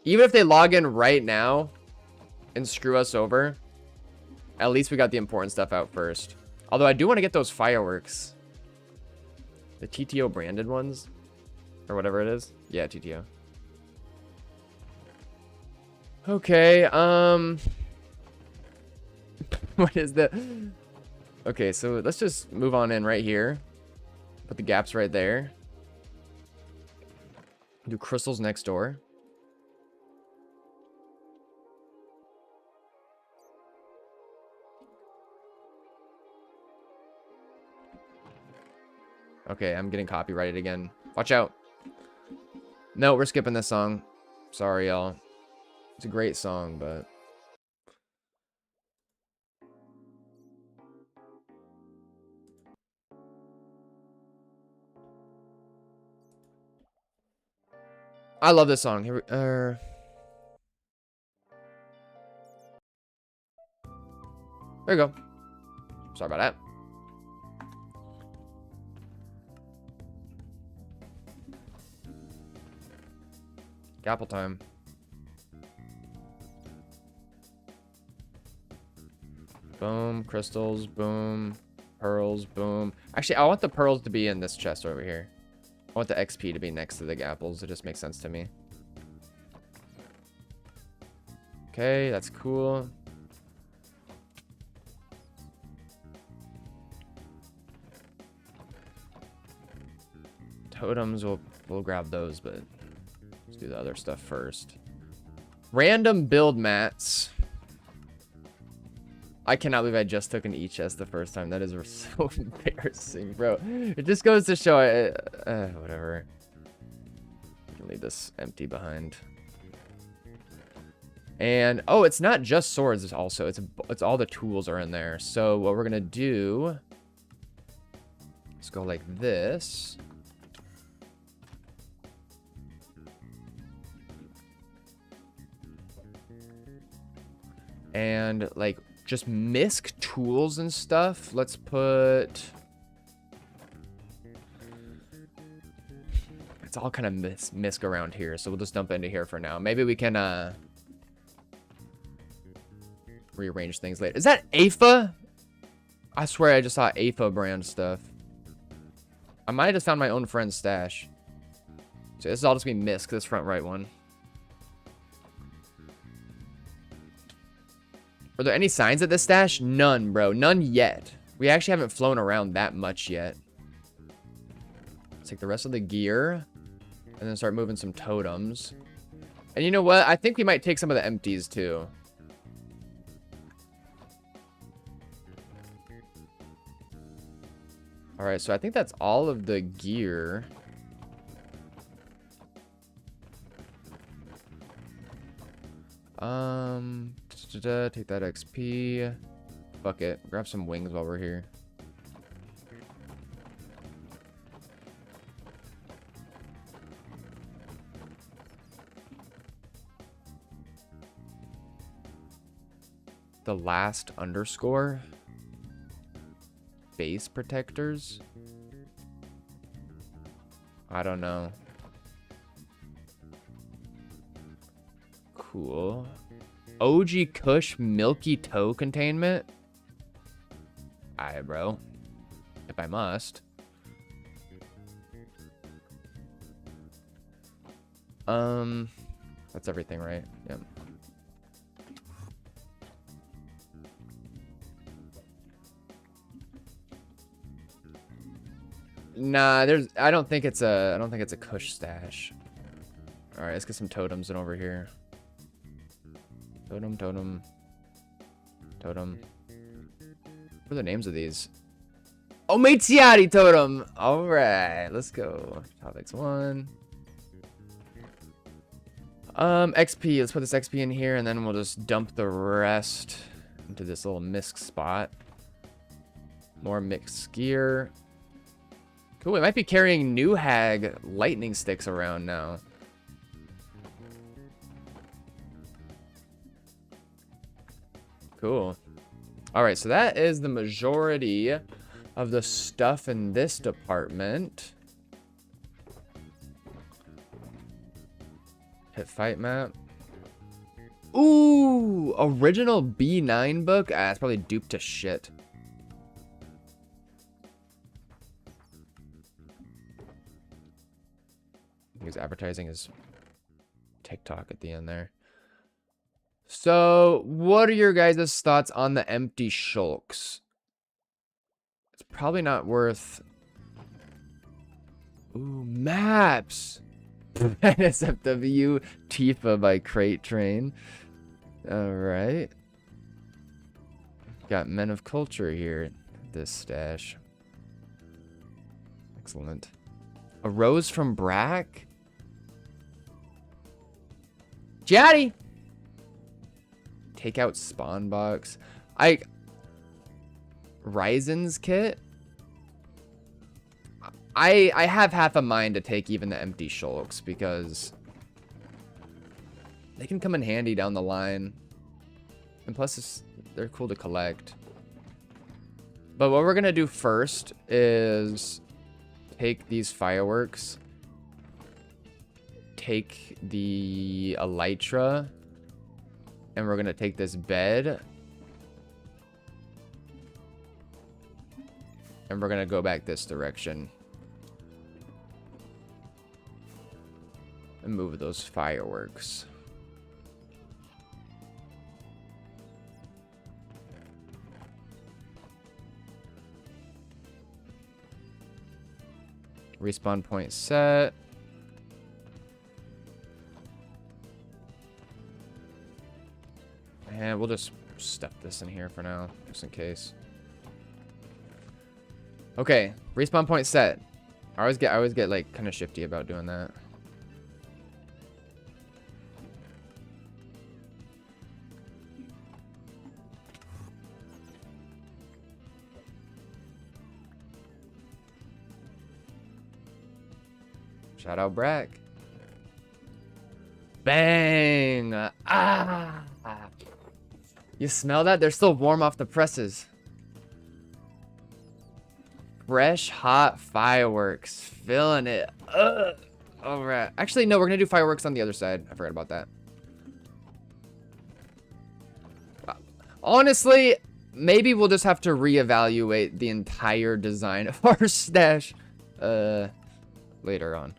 Even if they log in right now and screw us over, at least we got the important stuff out first. Although I do want to get those fireworks. The TTO branded ones? Or whatever it is? Yeah, TTO. Okay, what is the... Okay, so let's just move on in right here. Put the gaps right there. Do crystals next door. Okay, I'm getting copyrighted again. Watch out. No, we're skipping this song. Sorry, y'all. It's a great song, but... I love this song. Here we... There you go. Sorry about that. Gapple time. Boom. Crystals. Boom. Pearls. Boom. Actually, I want the pearls to be in this chest over here. I want the XP to be next to the gapples. It just makes sense to me. Okay, that's cool. Totems, we'll grab those, but let's do the other stuff first. Random build mats. I cannot believe I just took an E-chest the first time. That is so embarrassing, bro. It just goes to show whatever. I can leave this empty behind. And oh, it's not just swords. It's also it's all the tools are in there. So what we're gonna do? Let's go like this. And like just misc tools and stuff. Let's put... It's all kind of misc around here, so we'll just dump into here for now. Maybe we can rearrange things later. Is that AFA? I swear I just saw AFA brand stuff. I might have just found my own friend's stash. So this is all just gonna be misc, this front right one. Are there any signs of this stash? None, bro. None yet. We actually haven't flown around that much yet. Let's take the rest of the gear. And then start moving some totems. And you know what? I think we might take some of the empties too. Alright, so I think that's all of the gear. Take that XP. Fuck it. Grab some wings while we're here. The last underscore. Base protectors. I don't know. Cool. OG Kush Milky Toe Containment. Alright, bro. If I must. That's everything, right? Yep. Nah, I don't think it's a Kush stash. Alright, let's get some totems in over here. Totem, totem. Totem. What are the names of these? Oh, Maitiati totem! Alright, let's go. Topics 1. XP. Let's put this XP in here, and then we'll just dump the rest into this little misc spot. More mixed gear. Cool, we might be carrying New Hag lightning sticks around now. Cool. Alright, so that is the majority of the stuff in this department. Hit fight map. Ooh! Original B9 book? Ah, it's probably duped to shit. he's advertising his TikTok at the end there. So, what are your guys' thoughts on the empty shulks? It's probably not worth... Ooh, maps! NSFW Tifa by Crate Train. Alright. Got Men of Culture here at this stash. Excellent. A Rose from Brack? Jaddy! Take out Spawn Box. Ryzen's kit? I have half a mind to take even the empty shulks because they can come in handy down the line. And plus, they're cool to collect. But what we're going to do first is take these fireworks. Take the elytra. And we're going to take this bed. And we're going to go back this direction. And move those fireworks. Respawn point set. And we'll just stuff this in here for now, just in case. Okay, respawn point set. I always get like kind of shifty about doing that. Shout out Brack. Bang! Ah! You smell that? They're still warm off the presses. Fresh, hot fireworks. Feeling it. Ugh. All right. Actually, no, we're going to do fireworks on the other side. I forgot about that. Honestly, maybe we'll just have to reevaluate the entire design of our stash later on.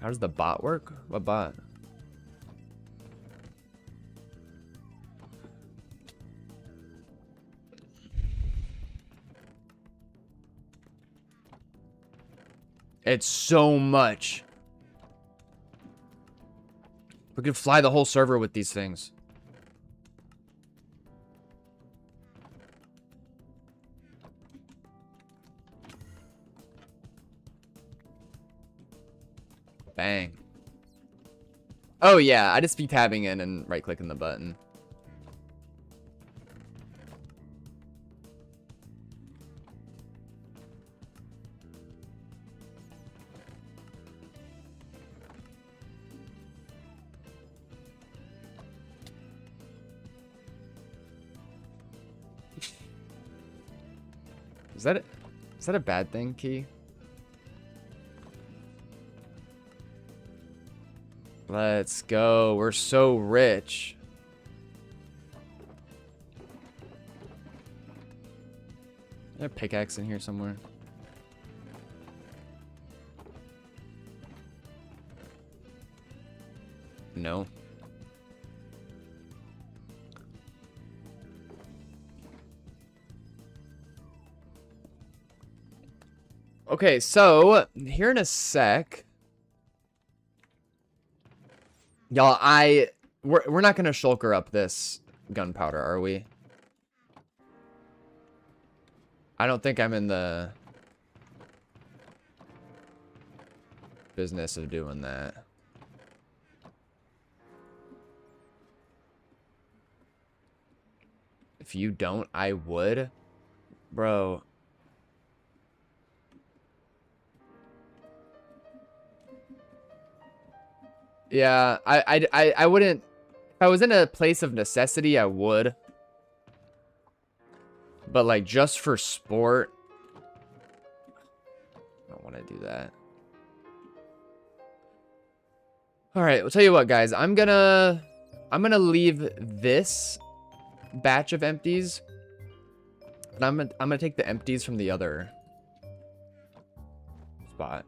How does the bot work? What bot? It's so much. We could fly the whole server with these things. Bang. Oh yeah, I just be tabbing in and right-clicking the button. Is that a bad thing, Key? Let's go. We're so rich. Is there a pickaxe in here somewhere? No. Okay, so here in a sec, y'all, we're not gonna shulker up this gunpowder, are we? I don't think I'm in the business of doing that. If you don't, I would, bro. Yeah, I wouldn't. If I was in a place of necessity, I would. But like just for sport, I don't want to do that. All right, I'll tell you what, guys. I'm gonna leave this batch of empties, and I'm gonna take the empties from the other spot.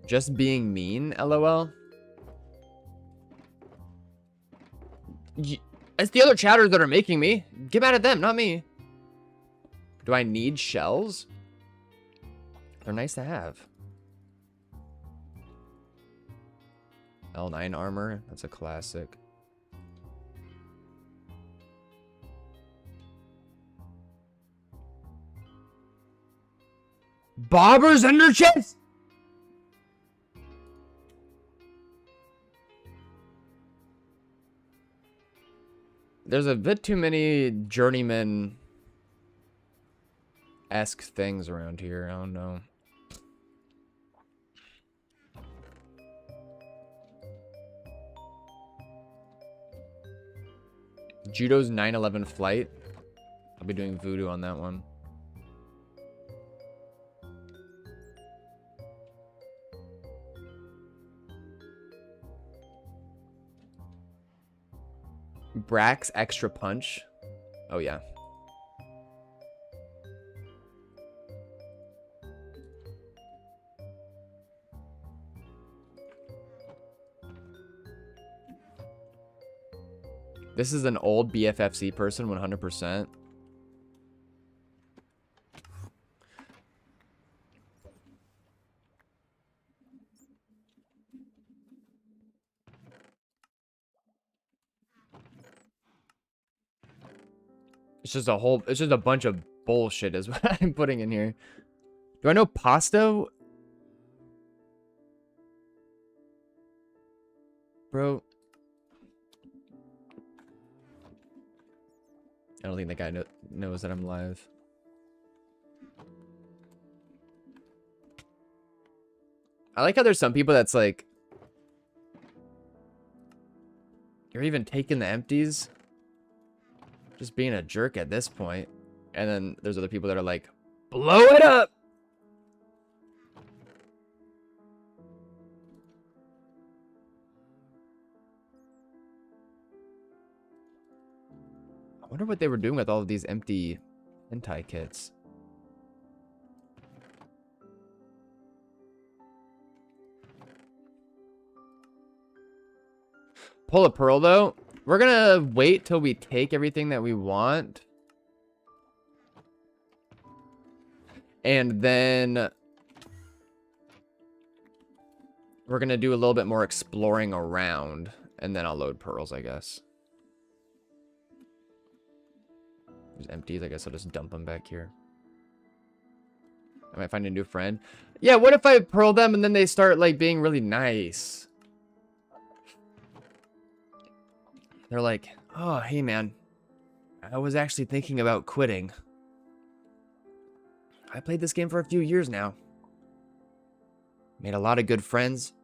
Just being mean, lol. It's the other chatters that are making me. Get mad at them, not me. Do I need shells? They're nice to have. L9 armor, that's a classic. Bobbers under chest! There's a bit too many journeyman-esque things around here. I don't know. Judo's 9/11 flight. I'll be doing voodoo on that one. Brax extra punch. Oh yeah. This is an old BFFC person, 100%. It's just a bunch of bullshit is what I'm putting in here. Do I know Pasto? Bro. I don't think the guy knows that I'm live. I like how there's some people that's like, you're even taking the empties? Just being a jerk at this point. And then there's other people that are like, blow it up! I wonder what they were doing with all of these empty hentai kits. Pull a pearl though. We're gonna wait till we take everything that we want. And then we're gonna do a little bit more exploring around. And then I'll load pearls, I guess. There's empties. I guess I'll just dump them back here. I might find a new friend. Yeah, what if I pearl them and then they start like being really nice? They're like, oh, hey, man. I was actually thinking about quitting. I played this game for a few years now. Made a lot of good friends.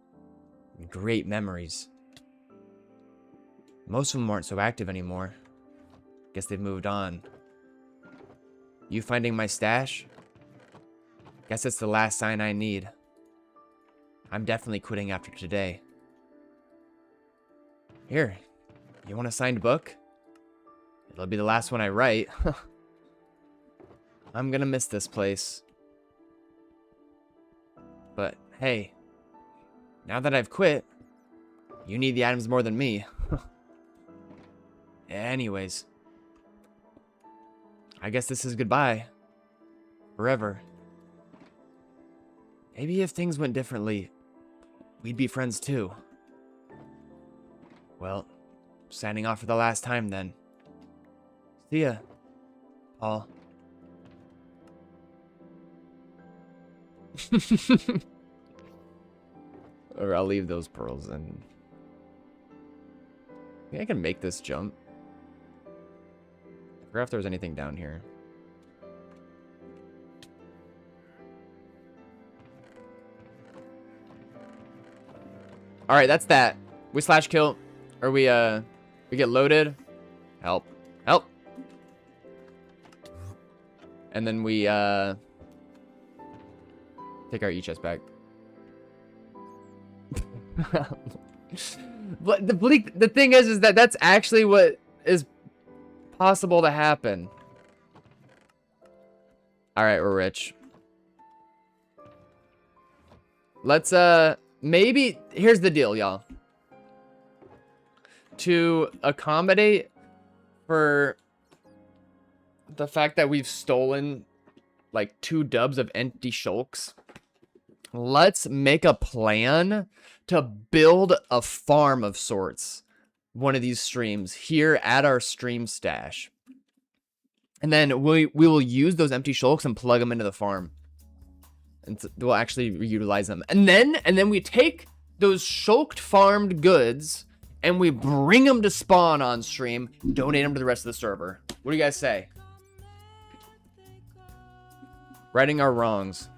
And great memories. Most of them aren't so active anymore. Guess they've moved on. You finding my stash? Guess it's the last sign I need. I'm definitely quitting after today. Here. You want a signed book? It'll be the last one I write. I'm gonna miss this place. But, hey. Now that I've quit, you need the items more than me. Anyways. I guess this is goodbye. Forever. Maybe if things went differently, we'd be friends too. Well... signing off for the last time, then. See ya, Paul. Or I'll leave those pearls and... I think I can make this jump. I forgot if there was anything down here. Alright, that's that. We slash kill. Or we, We get loaded. Help. Help. And then we take our E-chest back. But the thing is that that's actually what is possible to happen. All right, we're rich. Let's maybe here's the deal, y'all. To accommodate for the fact that we've stolen like 2 dubs of empty shulks, let's make a plan to build a farm of sorts one of these streams here at our stream stash. And then we will use those empty shulks and plug them into the farm. And we'll actually reutilize them. And then we take those shulked farmed goods and we bring them to spawn on stream, donate them to the rest of the server. What do you guys say? Righting our wrongs.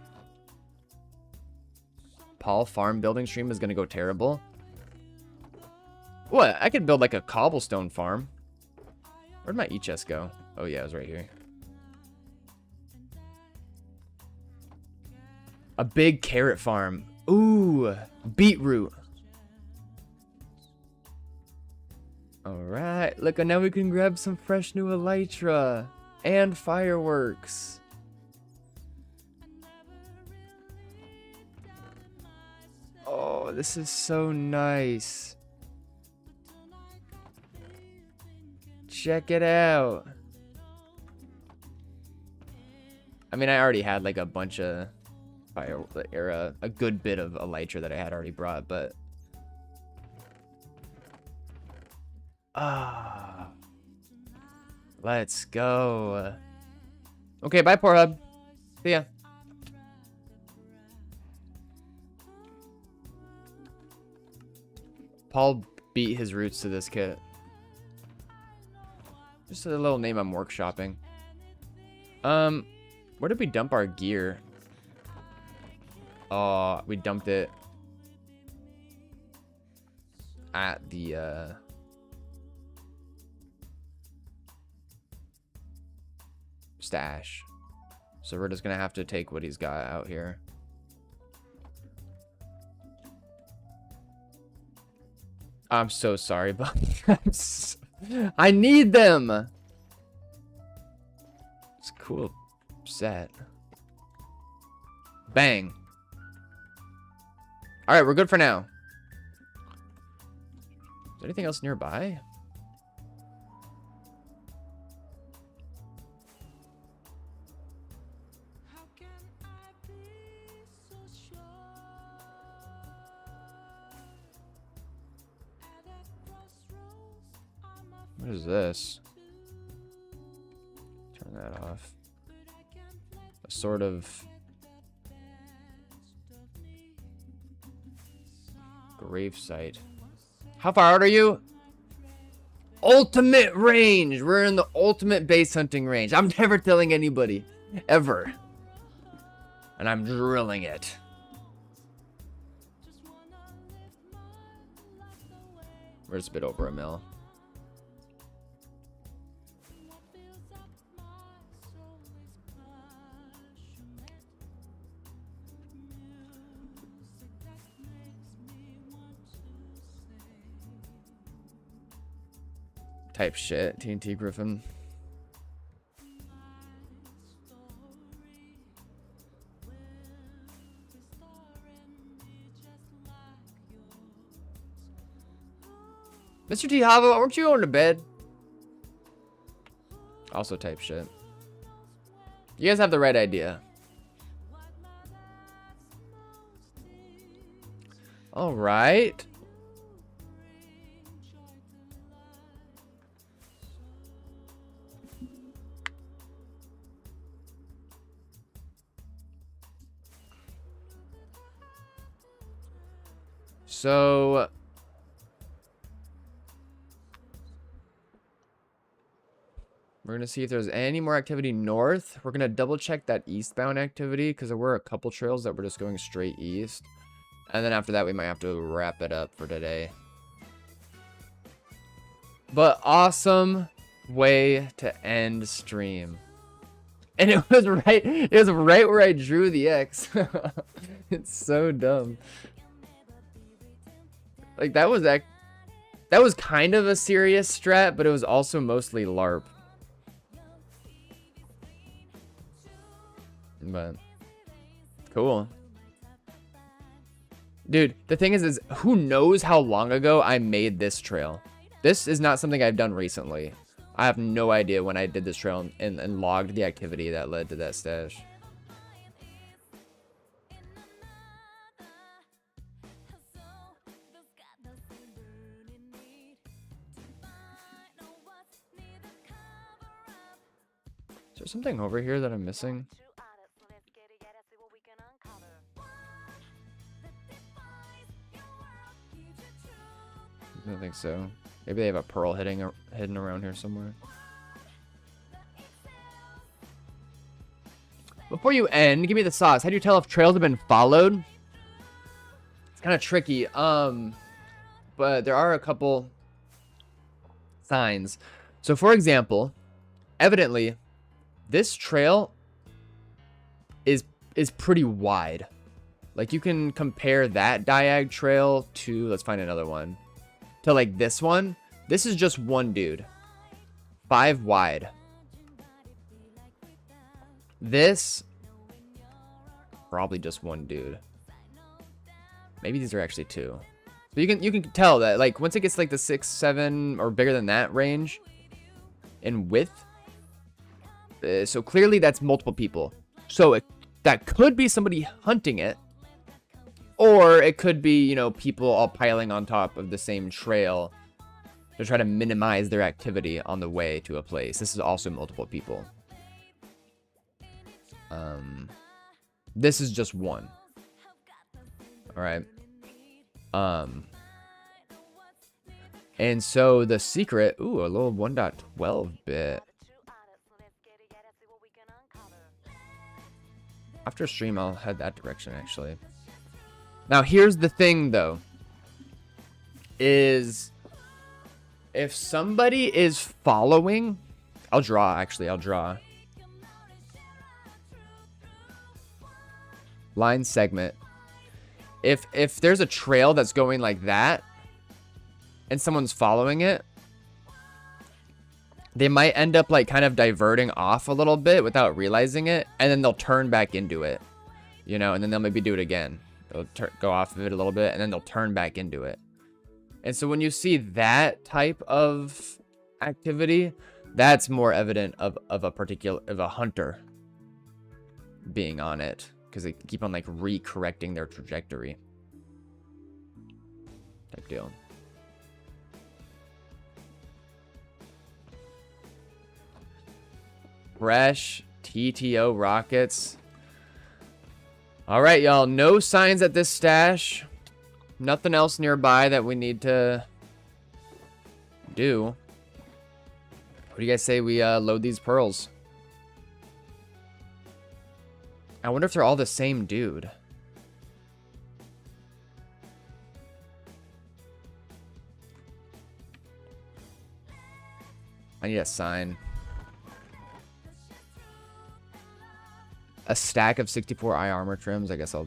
Paul, farm building stream is going to go terrible. What? I could build like a cobblestone farm. Where'd my E-chest go? Oh yeah, it was right here. A big carrot farm. Ooh, beetroot. Alright, look, and now we can grab some fresh new elytra and fireworks. Oh, this is so nice. Check it out. I mean, I already had like a bunch of fire, or a good bit of elytra that I had already brought, but let's go. Okay, bye, Pornhub. See ya. Paul beat his roots to this kit. Just a little name I'm workshopping. Where did we dump our gear? Oh, we dumped it at the stash. So we're just gonna have to take what he's got out here. I'm so sorry, but I need them. It's a cool set. Bang. All right, we're good for now. Is there anything else nearby? What is this? Turn that off. A sort of grave site. How far out are you? Ultimate range. We're in the ultimate base hunting range. I'm never telling anybody. Ever. And I'm drilling it. We're just a bit over a mil. Type shit, TNT Griffin. Mr. T Hava, weren't you going to bed? Also type shit. You guys have the right idea. All right. So we're gonna see if there's any more activity north. We're gonna double check that eastbound activity because there were a couple trails that were just going straight east. And then after that, we might have to wrap it up for today. But awesome way to end stream. And it was right where I drew the X. It's so dumb. Like that was kind of a serious strat, but it was also mostly LARP. But cool. Dude, the thing is who knows how long ago I made this trail. This is not something I've done recently. I have no idea when I did this trail and logged the activity that led to that stash. Is there something over here that I'm missing? I don't think so. Maybe they have a pearl hidden around here somewhere. Before you end, give me the sauce. How do you tell if trails have been followed? It's kind of tricky. But there are a couple signs. So for example, evidently, this trail is pretty wide. Like you can compare that diag trail to, let's find another one, to like this one. This is just one dude. 5 wide. This, probably just one dude. Maybe these are actually 2. But you can tell that like once it gets like the 6, 7 or bigger than that range in width. So clearly that's multiple people. So that could be somebody hunting it. Or it could be, you know, people all piling on top of the same trail to try to minimize their activity on the way to a place. This is also multiple people. This is just one. All right. And so the secret, ooh, a little 1.12 bit. After stream, I'll head that direction, actually. Now, here's the thing, though. Is if somebody is following... I'll draw, actually. I'll draw. Line segment. If there's a trail that's going like that, and someone's following it, they might end up like kind of diverting off a little bit without realizing it, and then they'll turn back into it, you know, and then they'll maybe do it again. They'll go off of it a little bit, and then they'll turn back into it. And so when you see that type of activity, that's more evident of a hunter being on it, because they keep on like re-correcting their trajectory type deal. Fresh TTO rockets. All right, y'all. No signs at this stash. Nothing else nearby that we need to do. What do you guys say we load these pearls? I wonder if they're all the same dude. I need a sign. A stack of 64 eye armor trims. I guess I'll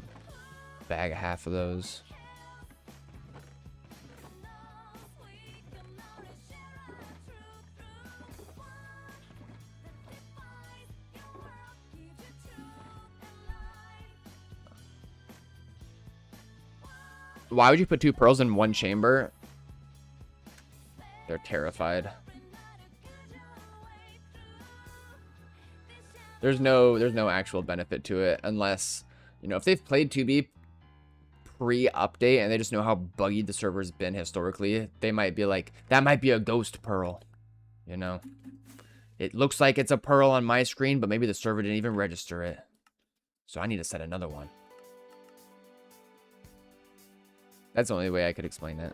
bag half of those. Why would you put 2 pearls in one chamber? They're terrified. There's no actual benefit to it unless, you know, if they've played 2B pre-update and they just know how buggy the server's been historically, they might be like, that might be a ghost pearl, you know? It looks like it's a pearl on my screen, but maybe the server didn't even register it. So I need to set another one. That's the only way I could explain that.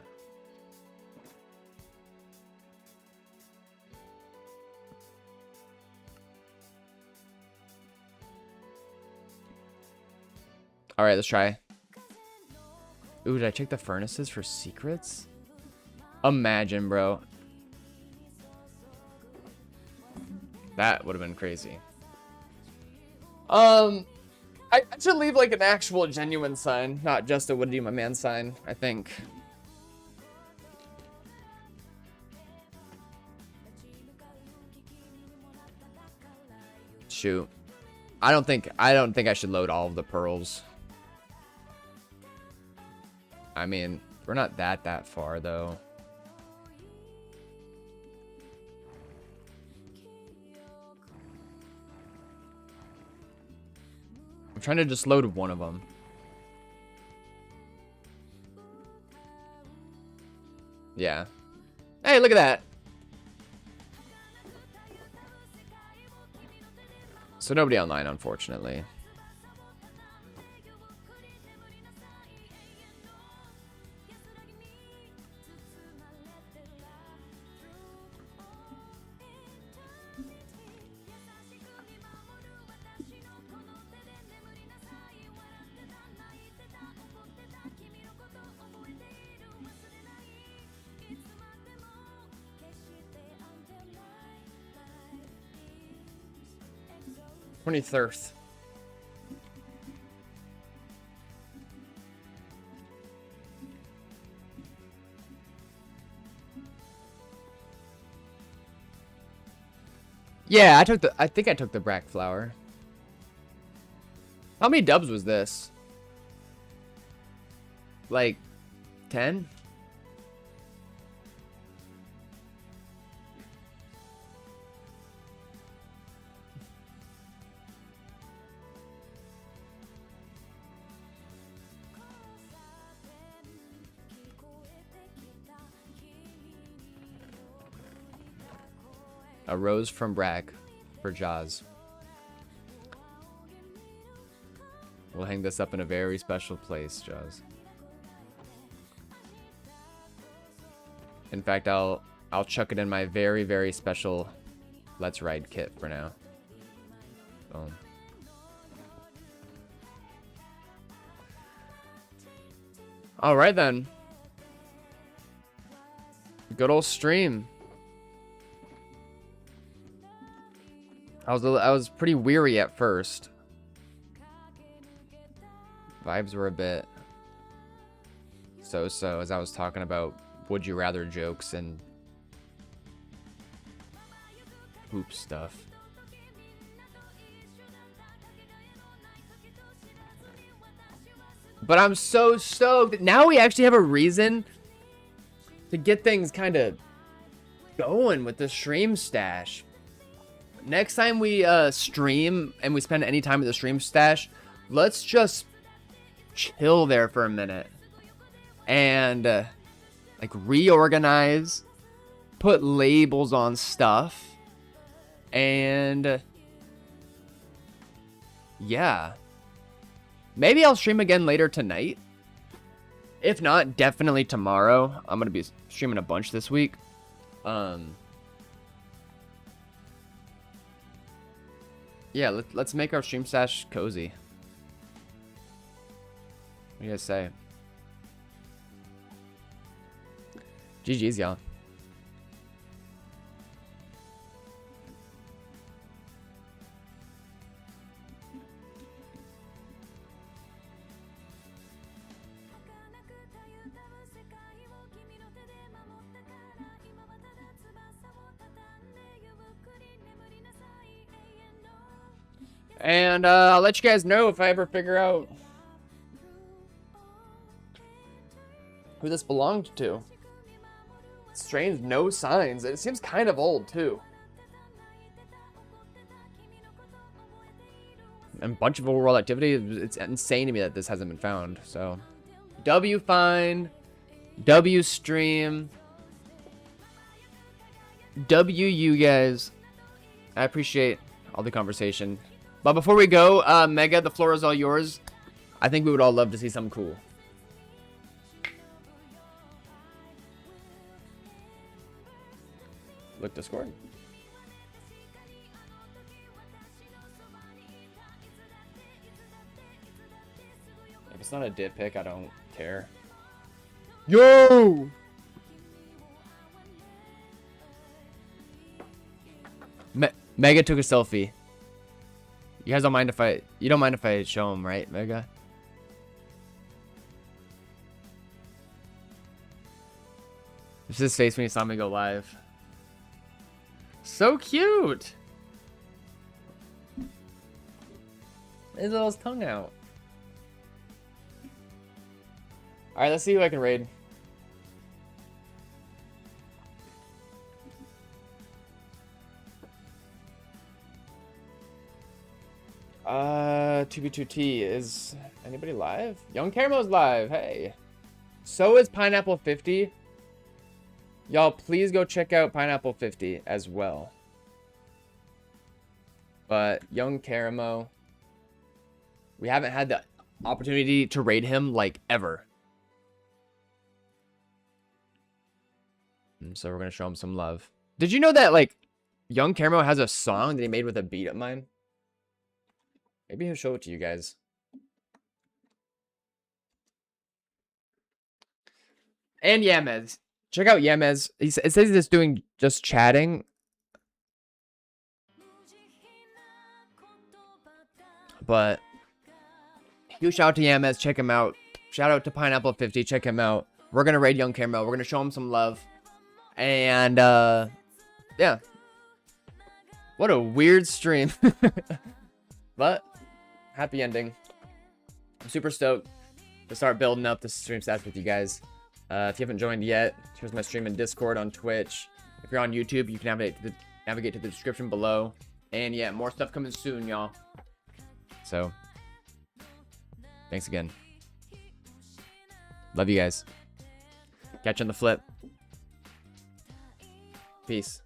All right, let's try. Ooh, did I check the furnaces for secrets? Imagine, bro. That would have been crazy. I should leave like an actual genuine sign, not just a Would You My Man sign, I think. Shoot. I don't think I should load all of the pearls. I mean, we're not that far though. I'm trying to just load one of them. Yeah. Hey, look at that. So nobody online, unfortunately. Thirst. Yeah, I think I took the Brack flower. How many dubs was this? Like 10? A rose from Brack for Jaws. We'll hang this up in a very special place, Jaws. In fact, I'll chuck it in my very, very special Let's Ride kit for now. Boom. All right then. Good old stream. I was pretty weary at first. Vibes were a bit so as I was talking about would you rather jokes and hoop stuff. But I'm so stoked. Now we actually have a reason to get things kind of going with the stream stash. Next time we stream and we spend any time at the stream stash, let's just chill there for a minute and like reorganize, put labels on stuff, and yeah, maybe I'll stream again later tonight. If not, definitely tomorrow. I'm gonna be streaming a bunch this week. Yeah, let's make our stream stash cozy. What do you guys say? GG's, y'all. And I'll let you guys know if I ever figure out who this belonged to. Strange, no signs. It seems kind of old too. And a bunch of overworld activity. It's insane to me that this hasn't been found. So, W find, W stream, W you guys. I appreciate all the conversation. But before we go, Mega, the floor is all yours. I think we would all love to see something cool. Look, Discord. If it's not a dip pick, I don't care. Yo! Mega took a selfie. You guys don't mind if I... You don't mind if I show him, right, Mega? This is his face when he saw me go live. So cute! His little tongue out. Alright, let's see who I can raid. Uh, 2B2T, is anybody live? Young Caramo's live, hey. So is Pineapple 50. Y'all, please go check out Pineapple 50 as well. But Young Caramo, we haven't had the opportunity to raid him like ever. And so we're gonna show him some love. Did you know that like Young Caramo has a song that he made with a beat of mine? Maybe he'll show it to you guys. And Yamez. Check out Yamez. It says he's just doing just chatting. But huge shout out to Yamez. Check him out. Shout out to Pineapple 50. Check him out. We're gonna raid Young Caramo. We're gonna show him some love. And yeah. What a weird stream. But happy ending. I'm super stoked to start building up the stream stats with you guys. If you haven't joined yet, here's my stream in Discord, on Twitch. If you're on YouTube, you can navigate to the description below. And yeah, more stuff coming soon, y'all. So, thanks again. Love you guys. Catch you on the flip. Peace.